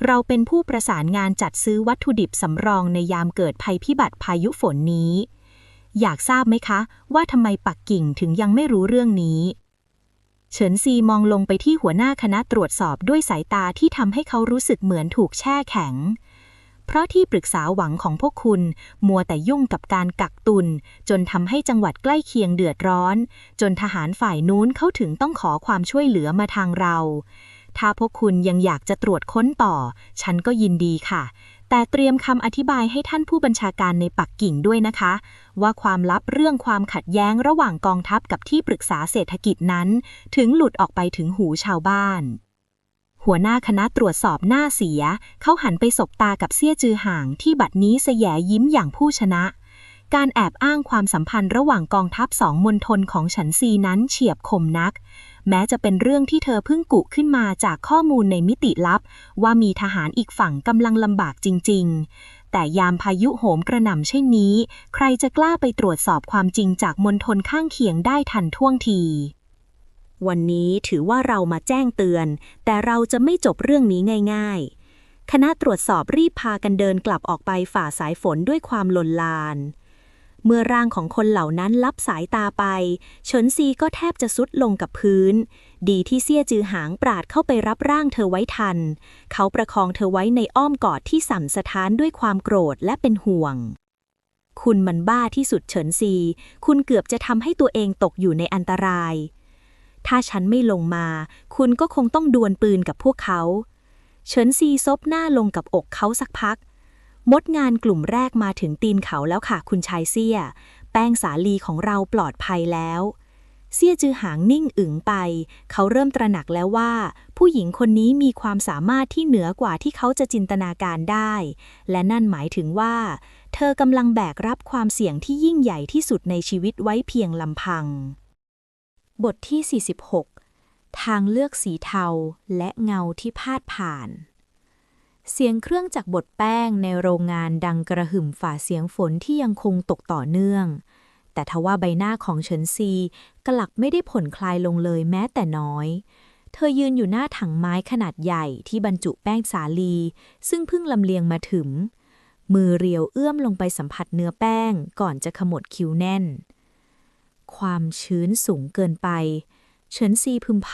เราเป็นผู้ประสานงานจัดซื้อวัตถุดิบสำรองในยามเกิดภัยพิบัติพายุฝนนี้อยากทราบไหมคะว่าทำไมปักกิ่งถึงยังไม่รู้เรื่องนี้เฉินซีมองลงไปที่หัวหน้าคณะตรวจสอบด้วยสายตาที่ทำให้เขารู้สึกเหมือนถูกแช่แข็งเพราะที่ปรึกษาหวังของพวกคุณมัวแต่ยุ่งกับการกักตุนจนทำให้จังหวัดใกล้เคียงเดือดร้อนจนทหารฝ่ายนู้นเขาถึงต้องขอความช่วยเหลือมาทางเรา ถ้าพวกคุณยังอยากจะตรวจค้นต่อฉันก็ยินดีค่ะแต่เตรียมคำอธิบายให้ท่านผู้บัญชาการในปักกิ่งด้วยนะคะว่าความลับเรื่องความขัดแย้งระหว่างกองทัพกับที่ปรึกษาเศรษฐกิจนั้นถึงหลุดออกไปถึงหูชาวบ้านหัวหน้าคณะตรวจสอบหน้าเสียเขาหันไปสบตากับเซี่ยจือห่างที่บัดนี้แสยยิ้มอย่างผู้ชนะการแอบอ้างความสัมพันธ์ระหว่างกองทัพสองมณฑลของฉันซีนั้นเฉียบคมนักแม้จะเป็นเรื่องที่เธอเพิ่งกุขึ้นมาจากข้อมูลในมิติลับว่ามีทหารอีกฝั่งกำลังลำบากจริงๆแต่ยามพายุโหมกระหน่ำเช่นนี้ใครจะกล้าไปตรวจสอบความจริงจากมณฑลข้างเคียงได้ทันท่วงทีวันนี้ถือว่าเรามาแจ้งเตือนแต่เราจะไม่จบเรื่องนี้ง่ายๆคณะตรวจสอบรีบพากันเดินกลับออกไปฝ่าสายฝนด้วยความลนลานเมื่อร่างของคนเหล่านั้นลับสายตาไปเฉินซีก็แทบจะซุดลงกับพื้นดีที่เซี่ยจือหางปราดเข้าไปรับร่างเธอไว้ทันเขาประคองเธอไว้ในอ้อมกอดที่สั่นสะท้านด้วยความโกรธและเป็นห่วงคุณมันบ้าที่สุดเฉินซีคุณเกือบจะทำให้ตัวเองตกอยู่ในอันตรายถ้าฉันไม่ลงมาคุณก็คงต้องดวลปืนกับพวกเขาเฉินซีซบหน้าลงกับอกเขาสักพักมดงานกลุ่มแรกมาถึงตีนเขาแล้วค่ะคุณชายเซี่ยแป้งสาลีของเราปลอดภัยแล้วเซี่ยจือหางนิ่งอึ๋งไปเขาเริ่มตระหนักแล้วว่าผู้หญิงคนนี้มีความสามารถที่เหนือกว่าที่เขาจะจินตนาการได้และนั่นหมายถึงว่าเธอกำลังแบกรับความเสี่ยงที่ยิ่งใหญ่ที่สุดในชีวิตไว้เพียงลำพังบทที่ 46 ทางเลือกสีเทาและเงาที่พาดผ่านเสียงเครื่องจักรบดแป้งในโรงงานดังกระหึ่มฝ่าเสียงฝนที่ยังคงตกต่อเนื่องแต่ทว่าใบหน้าของเฉินซีกลับไม่ได้ผ่อนคลายลงเลยแม้แต่น้อยเธอยืนอยู่หน้าถังไม้ขนาดใหญ่ที่บรรจุแป้งสาลีซึ่งเพิ่งลำเลียงมาถึงมือเรียวเอื้อมลงไปสัมผัสเนื้อแป้งก่อนจะขมวดคิ้วแน่นความชื้นสูงเกินไปเฉินซีพึมพ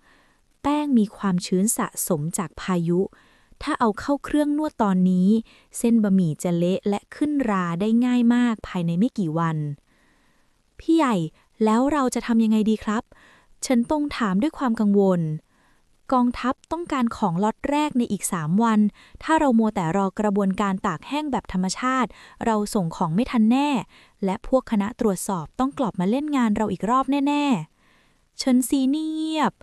ำแป้งมีความชื้นสะสมจากพายุถ้าเอาเข้าเครื่องนวดตอนนี้เส้นบะหมี่จะเละและขึ้นราได้ง่ายมากภายในไม่กี่วันพี่ใหญ่แล้วเราจะทำยังไงดีครับฉันต้องถามด้วยความกังวลกองทัพต้องการของล็อตแรกในอีก3 วันถ้าเรามัวแต่รอกระบวนการตากแห้งแบบธรรมชาติเราส่งของไม่ทันแน่และพวกคณะตรวจสอบต้องกลับมาเล่นงานเราอีกรอบแน่ๆเฉินซีเงียบ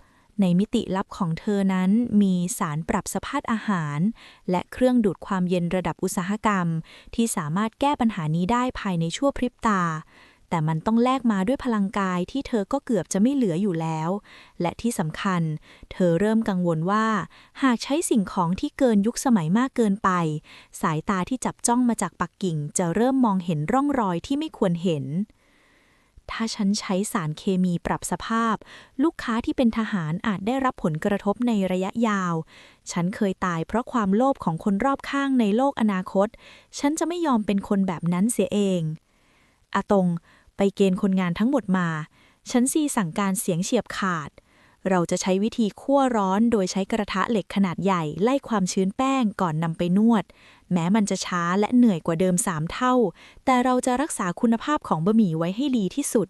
ในมิติลับของเธอนั้นมีสารปรับสภาพอาหารและเครื่องดูดความเย็นระดับอุตสาหกรรมที่สามารถแก้ปัญหานี้ได้ภายในชั่วพริบตาแต่มันต้องแลกมาด้วยพลังกายที่เธอก็เกือบจะไม่เหลืออยู่แล้วและที่สำคัญเธอเริ่มกังวลว่าหากใช้สิ่งของที่เกินยุคสมัยมากเกินไปสายตาที่จับจ้องมาจากปักกิ่งจะเริ่มมองเห็นร่องรอยที่ไม่ควรเห็นถ้าฉันใช้สารเคมีปรับสภาพลูกค้าที่เป็นทหารอาจได้รับผลกระทบในระยะยาวฉันเคยตายเพราะความโลภของคนรอบข้างในโลกอนาคตฉันจะไม่ยอมเป็นคนแบบนั้นเสียเองอาตงไปเกณฑ์คนงานทั้งหมดมาฉันซีสั่งการเสียงเฉียบขาดเราจะใช้วิธีคั่วร้อนโดยใช้กระทะเหล็กขนาดใหญ่ไล่ความชื้นแป้งก่อนนำไปนวดแม้มันจะช้าและเหนื่อยกว่าเดิม3 เท่าแต่เราจะรักษาคุณภาพของบะหมี่ไว้ให้ดีที่สุด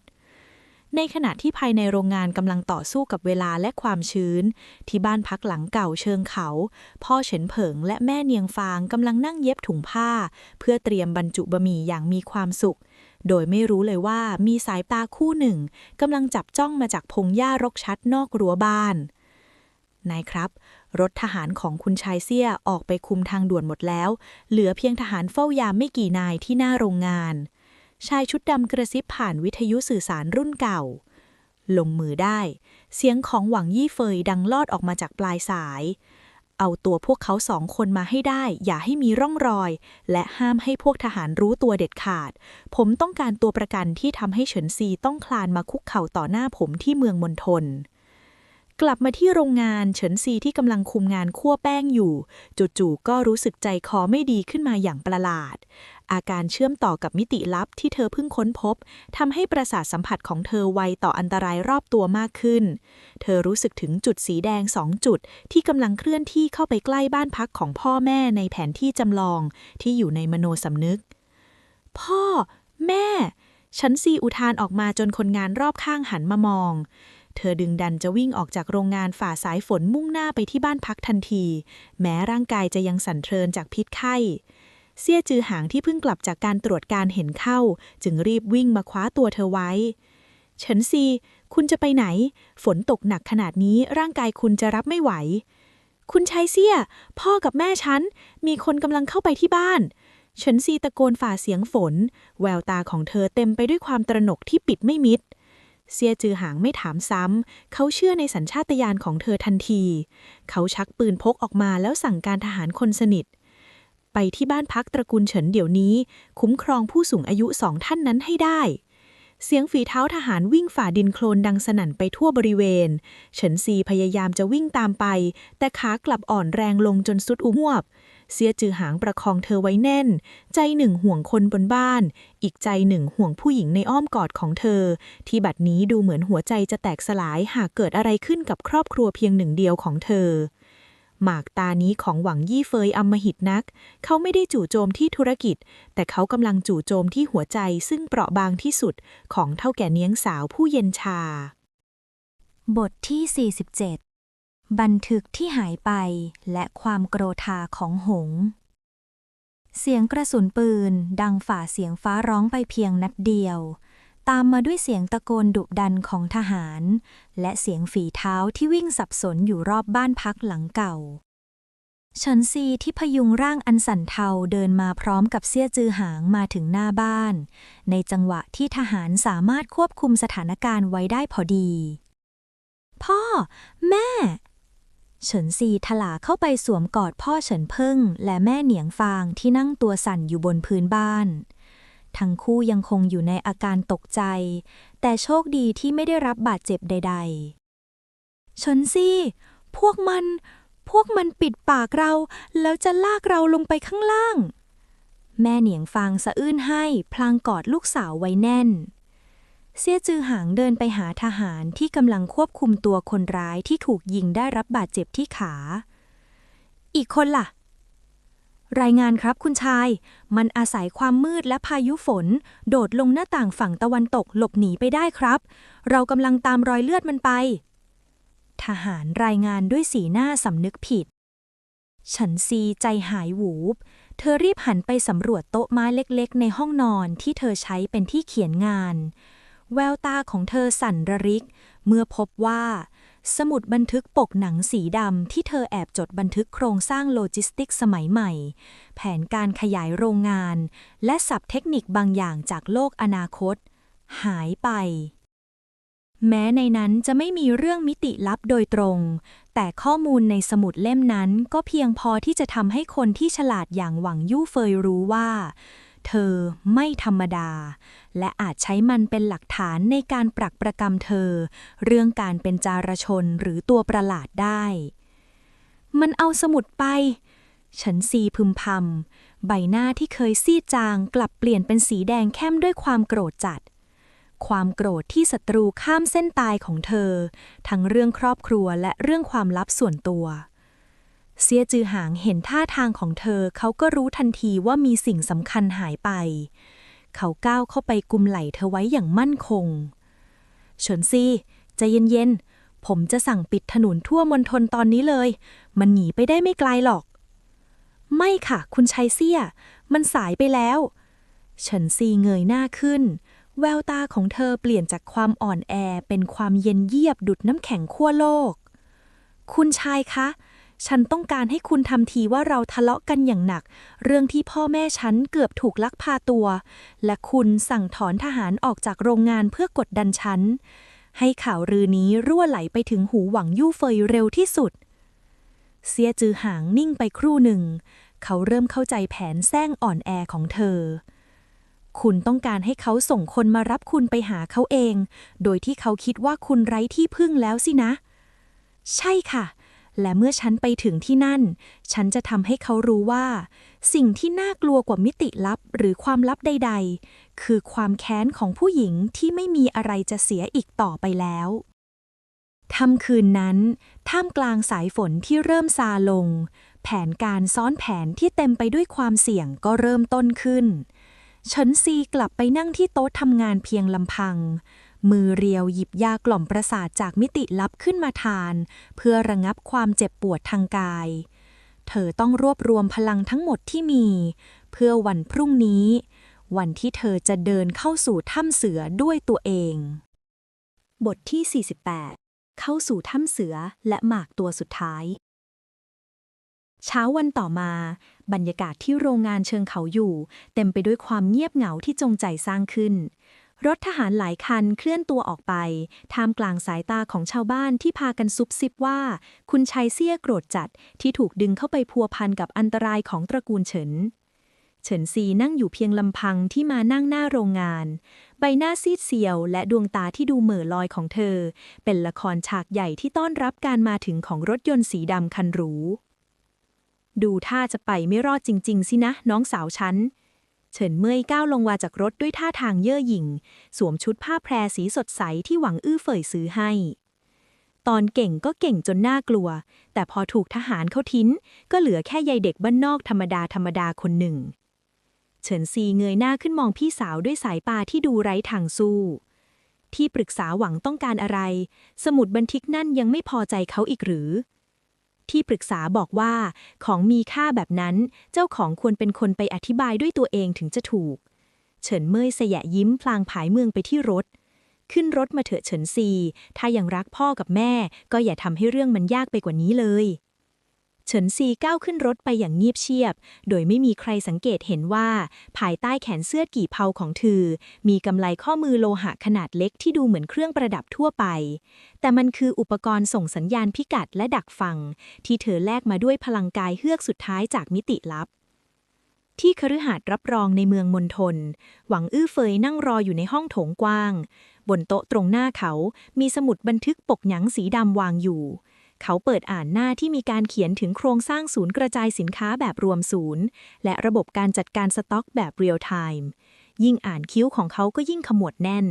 ในขณะที่ภายในโรงงานกำลังต่อสู้กับเวลาและความชื้นที่บ้านพักหลังเก่าเชิงเขาพ่อเฉินเผิงและแม่เนียงฟางกำลังนั่งเย็บถุงผ้าเพื่อเตรียมบรรจุบะหมี่อย่างมีความสุขโดยไม่รู้เลยว่ามีสายตาคู่หนึ่งกำลังจับจ้องมาจากพงหญ้ารกชัดนอกรั้วบ้านนายครับรถทหารของคุณชายเซี่ยออกไปคุมทางด่วนหมดแล้วเหลือเพียงทหารเฝ้ายามไม่กี่นายที่หน้าโรงงานชายชุดดำกระซิบผ่านวิทยุสื่อสารรุ่นเก่าลงมือได้เสียงของหวังยี่เฟยดังลอดออกมาจากปลายสายเอาตัวพวกเขา2 คนมาให้ได้อย่าให้มีร่องรอยและห้ามให้พวกทหารรู้ตัวเด็ดขาดผมต้องการตัวประกันที่ทำให้เฉินซีต้องคลานมาคุกเข่าต่อหน้าผมที่เมืองมณฑลกลับมาที่โรงงานเฉินซีที่กำลังคุมงานคั่วแป้งอยู่จู่ๆก็รู้สึกใจคอไม่ดีขึ้นมาอย่างประหลาดอาการเชื่อมต่อกับมิติลับที่เธอเพิ่งค้นพบทำให้ประสาทสัมผัสของเธอไวต่ออันตรายรอบตัวมากขึ้นเธอรู้สึกถึงจุดสีแดง2 จุดที่กำลังเคลื่อนที่เข้าไปใกล้บ้านพักของพ่อแม่ในแผนที่จำลองที่อยู่ในมโนสำนึกพ่อแม่ฉันซีอุทานออกมาจนคนงานรอบข้างหันมามอง เธอดึงดันจะวิ่งออกจากโรงงานฝ่าสายฝนมุ่งหน้าไปที่บ้านพักทันทีแม้ร่างกายจะยังสั่นเทริญจากพิษไข้เซี่ยจือหางที่เพิ่งกลับจากการตรวจการเห็นเข้าจึงรีบวิ่งมาคว้าตัวเธอไว้เฉินซีคุณจะไปไหนฝนตกหนักขนาดนี้ร่างกายคุณจะรับไม่ไหวคุณชายเซี่ยพ่อกับแม่ฉันมีคนกำลังเข้าไปที่บ้านเฉินซีตะโกนฝ่าเสียงฝนแววตาของเธอเต็มไปด้วยความตระหนกที่ปิดไม่มิดเซี่ยจือหางไม่ถามซ้ำเขาเชื่อในสัญชาตญาณของเธอทันทีเขาชักปืนพกออกมาแล้วสั่งการทหารคนสนิทไปที่บ้านพักตระกูลเฉินเดี๋ยวนี้คุ้มครองผู้สูงอายุ2 ท่านนั้นให้ได้เสียงฝีเท้าทหารวิ่งฝ่าดินโคลนดังสนั่นไปทั่วบริเวณเฉินซีพยายามจะวิ่งตามไปแต่ขากลับอ่อนแรงลงจนสุดหวบเสียจือหางประคองเธอไว้แน่นใจหนึ่งห่วงคนบนบ้านอีกใจหนึ่งห่วงผู้หญิงในอ้อมกอดของเธอที่บัดนี้ดูเหมือนหัวใจจะแตกสลายหากเกิดอะไรขึ้นกับครอบครัวเพียงหนึ่งเดียวของเธอหมากตานี้ของหวังยี่เฟยอำมหิตนักเขาไม่ได้จู่โจมที่ธุรกิจแต่เขากำลังจู่โจมที่หัวใจซึ่งเปราะบางที่สุดของเฒ่าแก่เนียงสาวผู้เย็นชาบทที่ 47 บันทึกที่หายไปและความโกรธาของหงส์เสียงกระสุนปืนดังฝ่าเสียงฟ้าร้องไปเพียงนัดเดียวตามมาด้วยเสียงตะโกนดุดันของทหารและเสียงฝีเท้าที่วิ่งสับสนอยู่รอบบ้านพักหลังเก่าเฉินซีที่พยุงร่างอันสั่นเทาเดินมาพร้อมกับเซี่ยจือหางมาถึงหน้าบ้านในจังหวะที่ทหารสามารถควบคุมสถานการณ์ไว้ได้พอดีพ่อแม่เฉินซีถลาเข้าไปสวมกอดพ่อเฉินเพิ่งและแม่เหนียงฟางที่นั่งตัวสั่นอยู่บนพื้นบ้านทั้งคู่ยังคงอยู่ในอาการตกใจแต่โชคดีที่ไม่ได้รับบาดเจ็บใดๆเฉินซีพวกมันปิดปากเราแล้วจะลากเราลงไปข้างล่างแม่เหนียงฟางสะอื้นให้พลางกอดลูกสาวไว้แน่นเซี่ยจือหางเดินไปหาทหารที่กำลังควบคุมตัวคนร้ายที่ถูกยิงได้รับบาดเจ็บที่ขาอีกคนล่ะรายงานครับคุณชายมันอาศัยความมืดและพายุฝนโดดลงหน้าต่างฝั่งตะวันตกหลบหนีไปได้ครับเรากำลังตามรอยเลือดมันไปทหารรายงานด้วยสีหน้าสำนึกผิดเฉินซีใจหายหวูบเธอรีบหันไปสำรวจโต๊ะไม้เล็กๆในห้องนอนที่เธอใช้เป็นที่เขียนงานแววตาของเธอสั่นระริกเมื่อพบว่าสมุดบันทึกปกหนังสีดำที่เธอแอบจดบันทึกโครงสร้างโลจิสติกสมัยใหม่แผนการขยายโรงงานและศัพท์เทคนิคบางอย่างจากโลกอนาคตหายไปแม้ในนั้นจะไม่มีเรื่องมิติลับโดยตรงแต่ข้อมูลในสมุดเล่มนั้นก็เพียงพอที่จะทำให้คนที่ฉลาดอย่างหวังยู่เฟยรู้ว่าเธอไม่ธรรมดาและอาจใช้มันเป็นหลักฐานในการปรักประกำเธอเรื่องการเป็นจารชนหรือตัวประหลาดได้มันเอาสมุดไปฉันซีพึมพำใบหน้าที่เคยซีดจางกลับเปลี่ยนเป็นสีแดงเข้มด้วยความโกรธจัดความโกรธที่ศัตรูข้ามเส้นตายของเธอทั้งเรื่องครอบครัวและเรื่องความลับส่วนตัวเซี่ยจือหางเห็นท่าทางของเธอเขาก็รู้ทันทีว่ามีสิ่งสำคัญหายไปเขาก้าวเข้าไปกุมไหล่เธอไว้อย่างมั่นคงเฉินซีใจเย็นๆผมจะสั่งปิดถนนทั่วมณฑลตอนนี้เลยมันหนีไปได้ไม่ไกลหรอกไม่ค่ะคุณชายเซี่ยมันสายไปแล้วเฉินซีเงยหน้าขึ้นแววตาของเธอเปลี่ยนจากความอ่อนแอเป็นความเย็นเยียบดุจน้ำแข็งขั้วโลกคุณชายคะฉันต้องการให้คุณทำทีว่าเราทะเลาะกันอย่างหนักเรื่องที่พ่อแม่ฉันเกือบถูกลักพาตัวและคุณสั่งถอนทหารออกจากโรงงานเพื่อกดดันฉันให้ข่าวลือนี้รั่วไหลไปถึงหูหวังยู่เฟยเร็วที่สุดเซี่ยจือหางนิ่งไปครู่หนึ่งเขาเริ่มเข้าใจแผนแซงอ่อนแอของเธอคุณต้องการให้เขาส่งคนมารับคุณไปหาเขาเองโดยที่เขาคิดว่าคุณไร้ที่พึ่งแล้วสินะใช่ค่ะและเมื่อฉันไปถึงที่นั่นฉันจะทำให้เขารู้ว่าสิ่งที่น่ากลัวกว่ามิติลับหรือความลับใดๆคือความแค้นของผู้หญิงที่ไม่มีอะไรจะเสียอีกต่อไปแล้วค่ำคืนนั้นท่ามกลางสายฝนที่เริ่มซาลงแผนการซ้อนแผนที่เต็มไปด้วยความเสี่ยงก็เริ่มต้นขึ้นเฉินซีกลับไปนั่งที่โต๊ะทำงานเพียงลำพัง มือเรียวหยิบยากล่อมประสาทจากมิติลับขึ้นมาทานเพื่อระงับความเจ็บปวดทางกายเธอต้องรวบรวมพลังทั้งหมดที่มีเพื่อวันพรุ่งนี้วันที่เธอจะเดินเข้าสู่ถ้ำเสือด้วยตัวเองบทที่ 48 เข้าสู่ถ้ำเสือและหมากตัวสุดท้ายเช้าวันต่อมาบรรยากาศที่โรงงานเชิงเขาอยู่เต็มไปด้วยความเงียบเหงาที่จงใจสร้างขึ้นรถทหารหลายคันเคลื่อนตัวออกไปท่ามกลางสายตาของชาวบ้านที่พากันซุบซิบว่าคุณชัยเซี่ยโกรธจัดที่ถูกดึงเข้าไปพัวพันกับอันตรายของตระกูลเฉินซีนั่งอยู่เพียงลำพังที่มานั่งหน้าโรงงานใบหน้าซีดเซียวและดวงตาที่ดูเหม่อลอยของเธอเป็นละครฉากใหญ่ที่ต้อนรับการมาถึงของรถยนต์สีดำคันหรูดูท่าจะไปไม่รอดจริงๆสินะน้องสาวฉันเฉินเมื่อยก้าวลงมาจากรถด้วยท่าทางเย่อหยิ่งสวมชุดผ้าแพรสีสดใสที่หวังอื้อเฟยซื้อให้ตอนเก่งก็เก่งจนน่ากลัวแต่พอถูกทหารเขาทิ้นก็เหลือแค่ยายเด็กบ้านนอกธรรมดาคนหนึ่งเฉินซีเงยหน้าขึ้นมองพี่สาวด้วยสายตาที่ดูไร้ทางสู้ที่ปรึกษาหวังต้องการอะไรสมุดบันทึกนั่นยังไม่พอใจเขาอีกหรือที่ปรึกษาบอกว่าของมีค่าแบบนั้นเจ้าของควรเป็นคนไปอธิบายด้วยตัวเองถึงจะถูกเฉินเม่ยสยะยิ้มพลางผายเมืองไปที่รถขึ้นรถมาเถอะเฉินซีถ้ายังรักพ่อกับแม่ก็อย่าทำให้เรื่องมันยากไปกว่านี้เลยเฉินซีก้าวขึ้นรถไปอย่างเงียบเชียบโดยไม่มีใครสังเกตเห็นว่าภายใต้แขนเสื้อกี่เผาของเธอมีกำไลข้อมือโลหะขนาดเล็กที่ดูเหมือนเครื่องประดับทั่วไปแต่มันคืออุปกรณ์ส่งสัญญาณพิกัดและดักฟังที่เธอแลกมาด้วยพลังกายเฮือกสุดท้ายจากมิติลับที่คฤหาสน์รับรองในเมืองมณฑลหวังอื้อเฟยนั่งรออยู่ในห้องโถงกว้างบนโต๊ะตรงหน้าเขามีสมุดบันทึกปกหนังสีดำวางอยู่เขาเปิดอ่านหน้าที่มีการเขียนถึงโครงสร้างศูนย์กระจายสินค้าแบบรวมศูนย์และระบบการจัดการสต็อกแบบเรียลไทม์ยิ่งอ่านคิ้วของเขาก็ยิ่งขมวดแน่น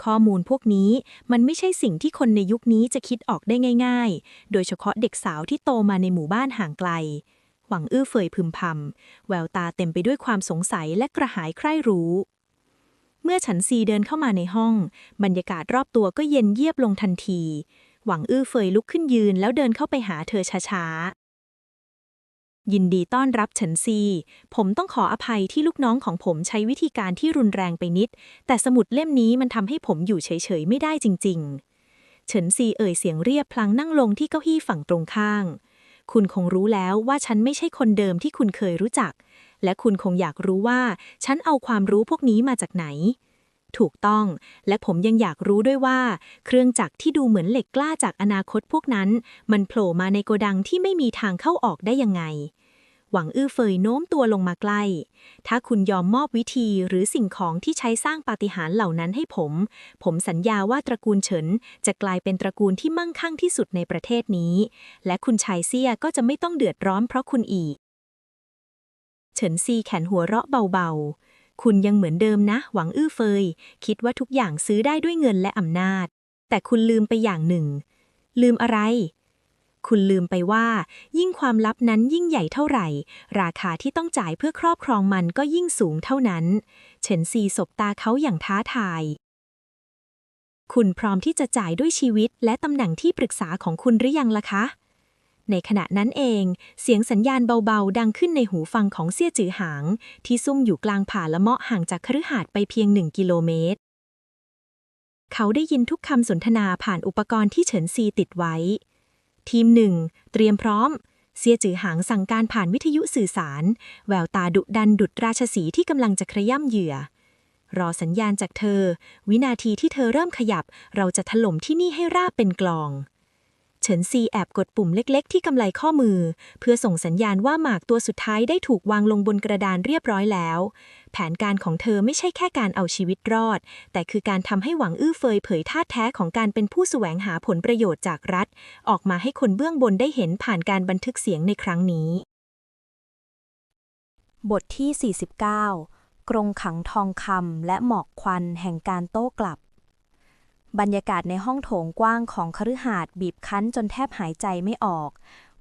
ข้อมูลพวกนี้มันไม่ใช่สิ่งที่คนในยุคนี้จะคิดออกได้ง่ายๆโดยเฉพาะเด็กสาวที่โตมาในหมู่บ้านห่างไกลหวังอื้อเฟยพึมพำแววตาเต็มไปด้วยความสงสัยและกระหายใคร่รู้เมื่อฉันซีเดินเข้ามาในห้องบรรยากาศรอบตัวก็เย็นเยียบลงทันทีหวังอื้อเฟยลุกขึ้นยืนแล้วเดินเข้าไปหาเธอช้าๆยินดีต้อนรับเฉินซีผมต้องขออภัยที่ลูกน้องของผมใช้วิธีการที่รุนแรงไปนิดแต่สมุดเล่มนี้มันทำให้ผมอยู่เฉยๆไม่ได้จริงๆเฉินซีเอ่ยเสียงเรียบพลางนั่งลงที่เก้าอี้ฝั่งตรงข้างคุณคงรู้แล้วว่าฉันไม่ใช่คนเดิมที่คุณเคยรู้จักและคุณคงอยากรู้ว่าฉันเอาความรู้พวกนี้มาจากไหนถูกต้องและผมยังอยากรู้ด้วยว่าเครื่องจักรที่ดูเหมือนเหล็กกล้าจากอนาคตพวกนั้นมันโผล่มาในโกดังที่ไม่มีทางเข้าออกได้ยังไงหวังอื้อเฟยโน้มตัวลงมาใกล้ถ้าคุณยอมมอบวิธีหรือสิ่งของที่ใช้สร้างปาฏิหาริย์เหล่านั้นให้ผมสัญญาว่าตระกูลเฉินจะกลายเป็นตระกูลที่มั่งคั่งที่สุดในประเทศนี้และคุณชายเซี่ยก็จะไม่ต้องเดือดร้อนเพราะคุณอีกเฉินซีแขนหัวเราะเบาๆคุณยังเหมือนเดิมนะหวังอื้อเฟยคิดว่าทุกอย่างซื้อได้ด้วยเงินและอำนาจแต่คุณลืมไปอย่างหนึ่งลืมอะไรคุณลืมไปว่ายิ่งความลับนั้นยิ่งใหญ่เท่าไหร่ราคาที่ต้องจ่ายเพื่อครอบครองมันก็ยิ่งสูงเท่านั้นเฉินซีสบตาเขาอย่างท้าทายคุณพร้อมที่จะจ่ายด้วยชีวิตและตำแหน่งที่ปรึกษาของคุณหรือยังล่ะคะในขณะนั้นเองเสียงสัญญาณเบาๆดังขึ้นในหูฟังของเซี่ยจือหางที่ซุ่มอยู่กลางป่าละเมาะห่างจากคฤหาสน์ไปเพียง1 กิโลเมตรเขาได้ยินทุกคำสนทนาผ่านอุปกรณ์ที่เฉินซีติดไว้ทีม 1 เตรียมพร้อมเซี่ยจือหางสั่งการผ่านวิทยุสื่อสารแววตาดุดันดุจราชสีห์ที่กำลังจะขย่ำเหยื่อรอสัญญาณจากเธอวินาทีที่เธอเริ่มขยับเราจะถล่มที่นี่ให้ราบเป็นกลองเฉินซีแอบกดปุ่มเล็กๆที่กำไลข้อมือเพื่อส่งสัญญาณว่าหมากตัวสุดท้ายได้ถูกวางลงบนกระดานเรียบร้อยแล้วแผนการของเธอไม่ใช่แค่การเอาชีวิตรอดแต่คือการทำให้หวังอื้อเฟยเผยท่าแท้ของการเป็นผู้แสวงหาผลประโยชน์จากรัฐออกมาให้คนเบื้องบนได้เห็นผ่านการบันทึกเสียงในครั้งนี้บทที่ 49 กรงขังทองคำและหมอกควันแห่งการโต้กลับบรรยากาศในห้องโถงกว้างของคฤหาสน์บีบคั้นจนแทบหายใจไม่ออก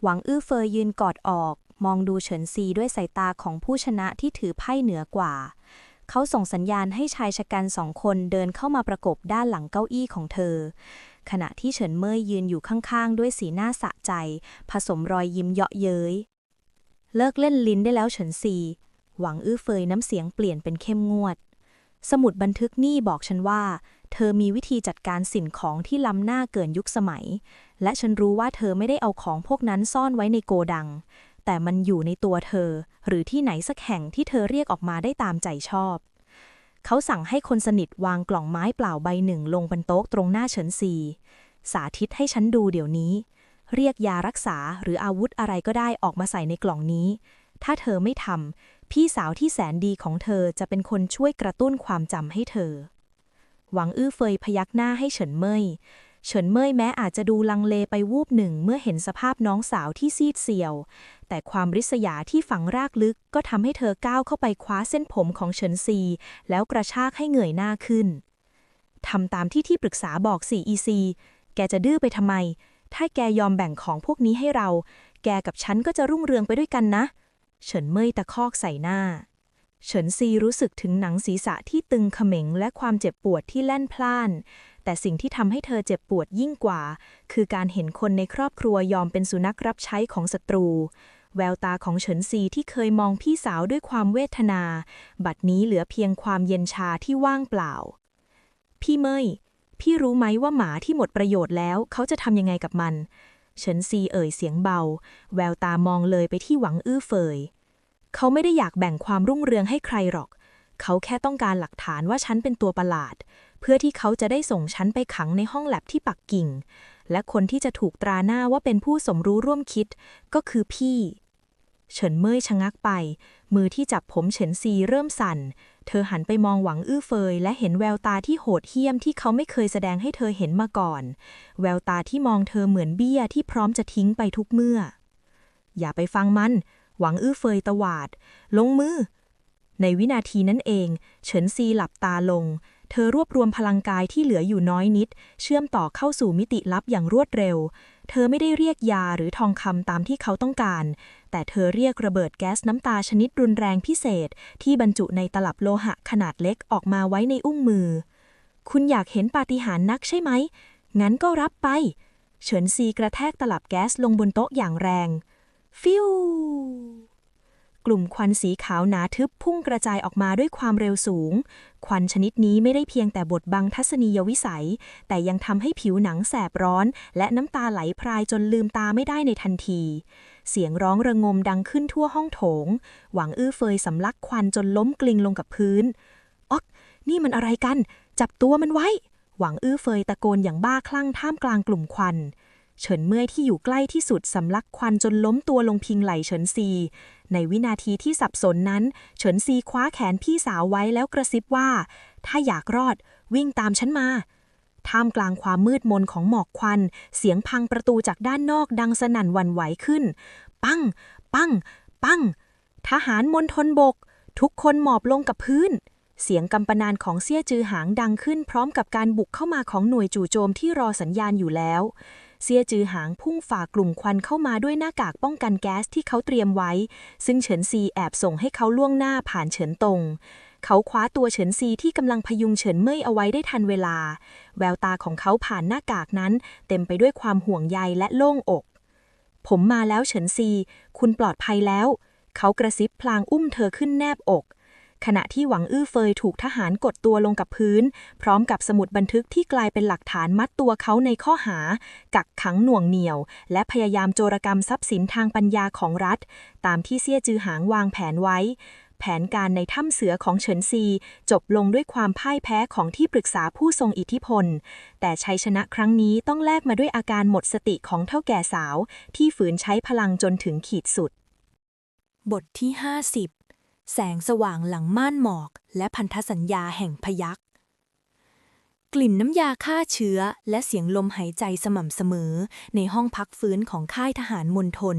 หวังอื้อเฟยยืนกอดอกมองดูเฉินซีด้วยสายตาของผู้ชนะที่ถือไพ่เหนือกว่า เขาส่งสัญญาณให้ชายชะกัน2 คนเดินเข้ามาประกบด้านหลังเก้าอี้ของเธอขณะที่เฉินเม่ยยืนอยู่ข้างๆด้วยสีหน้าสะใจผสมรอยยิ้มเยาะเย้ยเลิกเล่นลิ้นได้แล้วเฉินซีหวังอื้อเฟยน้ำเสียงเปลี่ยนเป็นเข้มงวดสมุดบันทึกนี่บอกฉันว่าเธอมีวิธีจัดการสิ่งของที่ล้ำหน้าเกินยุคสมัยและฉันรู้ว่าเธอไม่ได้เอาของพวกนั้นซ่อนไว้ในโกดังแต่มันอยู่ในตัวเธอหรือที่ไหนสักแห่งที่เธอเรียกออกมาได้ตามใจชอบเขาสั่งให้คนสนิทวางกล่องไม้เปล่าใบหนึ่งลงบนโต๊ะตรงหน้าเฉินซีสาธิตให้ฉันดูเดี๋ยวนี้เรียกยารักษาหรืออาวุธอะไรก็ได้ออกมาใส่ในกล่องนี้ถ้าเธอไม่ทำพี่สาวที่แสนดีของเธอจะเป็นคนช่วยกระตุ้นความจำให้เธอหวังอื้อเฟยพยักหน้าให้เฉินเม่ยแม้อาจจะดูลังเลไปวูบหนึ่งเมื่อเห็นสภาพน้องสาวที่ซีดเซียวแต่ความริษยาที่ฝังรากลึกก็ทำให้เธอก้าวเข้าไปคว้าเส้นผมของเฉินซีแล้วกระชากให้เงยหน้าขึ้นทำตามที่ปรึกษาบอกสิอีซีแกจะดื้อไปทำไมถ้าแกยอมแบ่งของพวกนี้ให้เราแกกับฉันก็จะรุ่งเรืองไปด้วยกันนะเฉินเม่ยตะคอกใส่หน้าเฉินซีรู้สึกถึงหนังศีรษะที่ตึงเขม็งและความเจ็บปวดที่แล่นพล่านแต่สิ่งที่ทำให้เธอเจ็บปวดยิ่งกว่าคือการเห็นคนในครอบครัวยอมเป็นสุนัขรับใช้ของศัตรูแววตาของเฉินซีที่เคยมองพี่สาวด้วยความเวทนาบัดนี้เหลือเพียงความเย็นชาที่ว่างเปล่าพี่เมยพี่รู้ไหมว่าหมาที่หมดประโยชน์แล้วเขาจะทำยังไงกับมันเฉินซีเอ่ยเสียงเบาแววตามองเลยไปที่หวังอื้อเฟยเขาไม่ได้อยากแบ่งความรุ่งเรืองให้ใครหรอกเขาแค่ต้องการหลักฐานว่าฉันเป็นตัวประหลาดเพื่อที่เขาจะได้ส่งฉันไปขังในห้องแลบที่ปักกิ่งและคนที่จะถูกตราหน้าว่าเป็นผู้สมรู้ร่วมคิดก็คือพี่เฉินเม่ยชะงักไปมือที่จับผมเฉินซีเริ่มสั่นเธอหันไปมองหวังอื้อเฟยและเห็นแววตาที่โหดเหี้ยมที่เขาไม่เคยแสดงให้เธอเห็นมาก่อนแววตาที่มองเธอเหมือนเบี้ยที่พร้อมจะทิ้งไปทุกเมื่ออย่าไปฟังมันหวังอื้อเฟยตวาดลงมือในวินาทีนั้นเองเฉินซีหลับตาลงเธอรวบรวมพลังกายที่เหลืออยู่น้อยนิดเชื่อมต่อเข้าสู่มิติลับอย่างรวดเร็วเธอไม่ได้เรียกยาหรือทองคำตามที่เขาต้องการแต่เธอเรียกระเบิดแก๊สน้ำตาชนิดรุนแรงพิเศษที่บรรจุในตลับโลหะขนาดเล็กออกมาไว้ในอุ้งมือคุณอยากเห็นปาฏิหาริย์นักใช่ไหมงั้นก็รับไปเฉินซีกระแทกตลับแก๊สลงบนโต๊ะอย่างแรงฟิวกลุ่มควันสีขาวหนาทึบพุ่งกระจายออกมาด้วยความเร็วสูงควันชนิดนี้ไม่ได้เพียงแต่บดบังทัศนียวิสัยแต่ยังทำให้ผิวหนังแสบร้อนและน้ำตาไหลพรายจนลืมตาไม่ได้ในทันทีเสียงร้องระงมดังขึ้นทั่วห้องโถงหวังอื้อเฟยสำลักควันจนล้มกลิ้งลงกับพื้นอ๊อกนี่มันอะไรกันจับตัวมันไว้หวังอื้อเฟยตะโกนอย่างบ้าคลั่งท่ามกลางกลุ่มควันเฉินเมื่อยที่อยู่ใกล้ที่สุดสำลักควันจนล้มตัวลงพิงไหล่เฉินซีในวินาทีที่สับสนนั้นเฉินซีคว้าแขนพี่สาวไว้แล้วกระซิบว่าถ้าอยากรอดวิ่งตามฉันมาท่ามกลางความมืดมนของหมอกควันเสียงพังประตูจากด้านนอกดังสนั่นหวั่นไหวขึ้นปังปังปังทหารมณฑลบกทุกคนหมอบลงกับพื้นเสียงกำปนานของเซี่ยจือหางดังขึ้นพร้อมกับการบุกเข้ามาของหน่วยจู่โจมที่รอสัญญาณอยู่แล้วเซี่ยจือหางพุ่งฝ่ากลุ่มควันเข้ามาด้วยหน้ากากป้องกันแก๊สที่เขาเตรียมไว้ซึ่งเฉินซีแอบส่งให้เขาล่วงหน้าผ่านเฉินตงเขาคว้าตัวเฉินซีที่กำลังพยุงเฉินเม่ยเอาไว้ได้ทันเวลาแววตาของเขาผ่านหน้ากากนั้นเต็มไปด้วยความห่วงใยและโล่งอกผมมาแล้วเฉินซีคุณปลอดภัยแล้วเขากระซิบพลางอุ้มเธอขึ้นแนบอกขณะที่หวังอื้อเฟยถูกทหารกดตัวลงกับพื้นพร้อมกับสมุดบันทึกที่กลายเป็นหลักฐานมัดตัวเขาในข้อหากักขังหน่วงเหนี่ยวและพยายามโจรกรรมทรัพย์สินทางปัญญาของรัฐตามที่เซี่ยจือหางวางแผนไว้แผนการในถ้ำเสือของเฉินซีจบลงด้วยความพ่ายแพ้ของที่ปรึกษาผู้ทรงอิทธิพลแต่ชัยชนะครั้งนี้ต้องแลกมาด้วยอาการหมดสติของเฒ่าแก่สาวที่ฝืนใช้พลังจนถึงขีดสุดบทที่50แสงสว่างหลังม่านหมอกและพันธสัญญาแห่งพยัคฆ์กลิ่นน้ำยาฆ่าเชื้อและเสียงลมหายใจสม่ำเสมอในห้องพักฟื้นของค่ายทหารมณฑล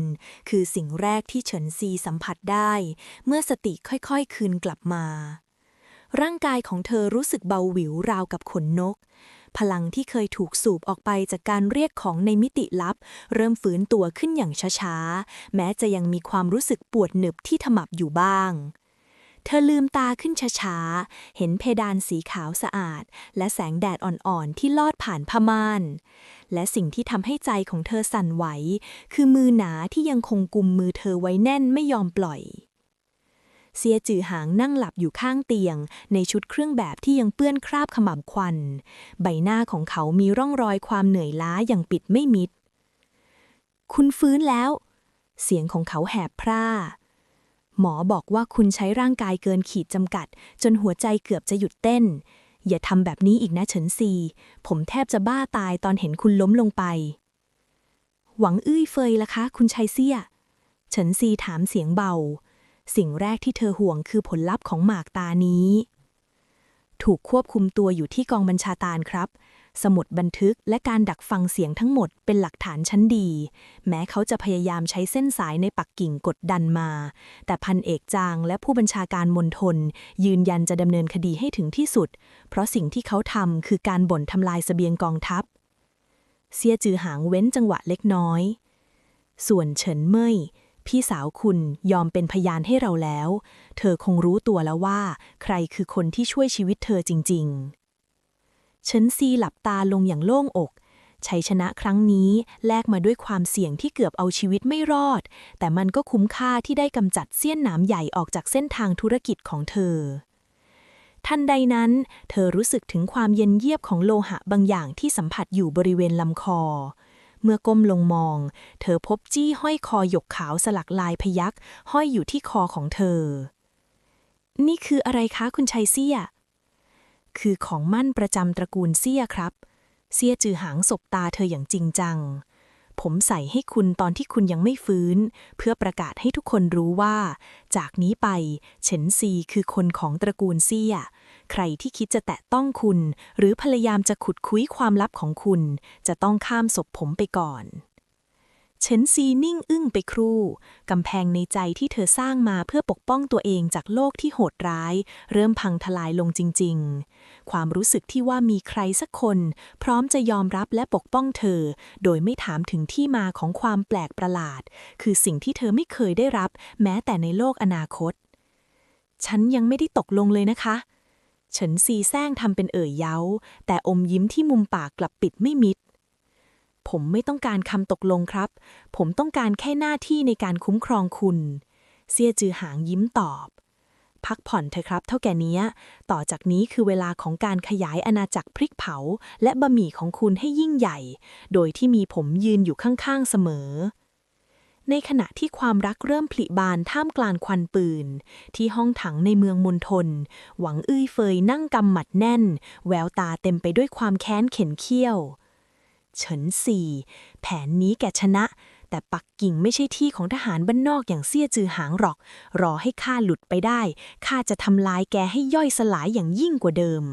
คือสิ่งแรกที่เฉินซีสัมผัสได้เมื่อสติค่อยๆคืนกลับมาร่างกายของเธอรู้สึกเบาหวิวราวกับขนนกพลังที่เคยถูกสูบออกไปจากการเรียกของในมิติลับเริ่มฟื้นตัวขึ้นอย่างช้าๆแม้จะยังมีความรู้สึกปวดหนึบที่ขมับอยู่บ้าง เธอลืมตาขึ้นช้าๆ เห็นเพดานสีขาวสะอาดและแสงแดดอ่อนๆที่ลอดผ่านผ้าม่านและสิ่งที่ทำให้ใจของเธอสั่นไหวคือมือหนาที่ยังคงกุมมือเธอไว้แน่นไม่ยอมปล่อยเสียจือหางนั่งหลับอยู่ข้างเตียงในชุดเครื่องแบบที่ยังเปื้อนคราบขม่ำควันใบหน้าของเขามีร่องรอยความเหนื่อยล้าอย่างปิดไม่มิดคุณฟื้นแล้วเสียงของเขาแหบพร่าหมอบอกว่าคุณใช้ร่างกายเกินขีดจำกัดจนหัวใจเกือบจะหยุดเต้นอย่าทำแบบนี้อีกนะเฉินซีผมแทบจะบ้าตายตอนเห็นคุณล้มลงไปหวังอื้ยเฟยล่ะคะคุณชัยเซี่ยเฉินซีถามเสียงเบาสิ่งแรกที่เธอห่วงคือผลลัพธ์ของหมากตานี้ถูกควบคุมตัวอยู่ที่กองบัญชาการครับสมุดบันทึกและการดักฟังเสียงทั้งหมดเป็นหลักฐานชั้นดีแม้เขาจะพยายามใช้เส้นสายในปักกิ่งกดดันมาแต่พันเอกจางและผู้บัญชาการมณฑลยืนยันจะดำเนินคดีให้ถึงที่สุดเพราะสิ่งที่เขาทำคือการบ่นทำลายเสบียงกองทัพเสียจือหางเว้นจังหวะเล็กน้อยส่วนเฉินเม่ยพี่สาวคุณยอมเป็นพยานให้เราแล้วเธอคงรู้ตัวแล้วว่าใครคือคนที่ช่วยชีวิตเธอจริงๆเฉินซีหลับตาลงอย่างโล่งอกชัยชนะครั้งนี้แลกมาด้วยความเสี่ยงที่เกือบเอาชีวิตไม่รอดแต่มันก็คุ้มค่าที่ได้กำจัดเสี้ยนหนามใหญ่ออกจากเส้นทางธุรกิจของเธอทันใดนั้นเธอรู้สึกถึงความเย็นเยียบของโลหะบางอย่างที่สัมผัสอยู่บริเวณลำคอเมื่อก้มลงมองเธอพบจี้ห้อยคอหยกขาวสลักลายพยัคฆ์ห้อยอยู่ที่คอของเธอนี่คืออะไรคะคุณชัยเซี่ยคือของมั่นประจำตระกูลเซี่ยครับเซี่ยจือหางสบตาเธออย่างจริงจังผมใส่ให้คุณตอนที่คุณยังไม่ฟื้นเพื่อประกาศให้ทุกคนรู้ว่าจากนี้ไปเฉินซีคือคนของตระกูลเซี่ยใครที่คิดจะแตะต้องคุณหรือพยายามจะขุดคุ้ยความลับของคุณจะต้องข้ามศพผมไปก่อนเฉินซีนิ่งอึ้งไปครู่กำแพงในใจที่เธอสร้างมาเพื่อปกป้องตัวเองจากโลกที่โหดร้ายเริ่มพังทลายลงจริงๆความรู้สึกที่ว่ามีใครสักคนพร้อมจะยอมรับและปกป้องเธอโดยไม่ถามถึงที่มาของความแปลกประหลาดคือสิ่งที่เธอไม่เคยได้รับแม้แต่ในโลกอนาคตฉันยังไม่ได้ตกลงเลยนะคะเฉินซีแซงทำเป็นเอ่ยเย้าแต่อมยิ้มที่มุมปากกลับปิดไม่มิดผมไม่ต้องการคำตกลงครับผมต้องการแค่หน้าที่ในการคุ้มครองคุณเซี่ยจือหางยิ้มตอบพักผ่อนเถอะครับเท่าแก่เนี้ยต่อจากนี้คือเวลาของการขยายอาณาจักรพริกเผาและบะหมี่ของคุณให้ยิ่งใหญ่โดยที่มีผมยืนอยู่ข้างๆเสมอในขณะที่ความรักเริ่มผลิบานท่ามกลางควันปืนที่ห้องถังในเมืองมณฑลหวังอื้ยเฟยนั่งกำหมัดแน่นแววตาเต็มไปด้วยความแค้นเข็นเขี้ยวเฉินซีแผนนี้แกชนะแต่ปักกิ่งไม่ใช่ที่ของทหารบ้านนอกอย่างเซี่ยจือหางหรอกรอให้ข้าหลุดไปได้ข้าจะทำลายแกให้ย่อยสลายอย่างยิ่งกว่าเดิม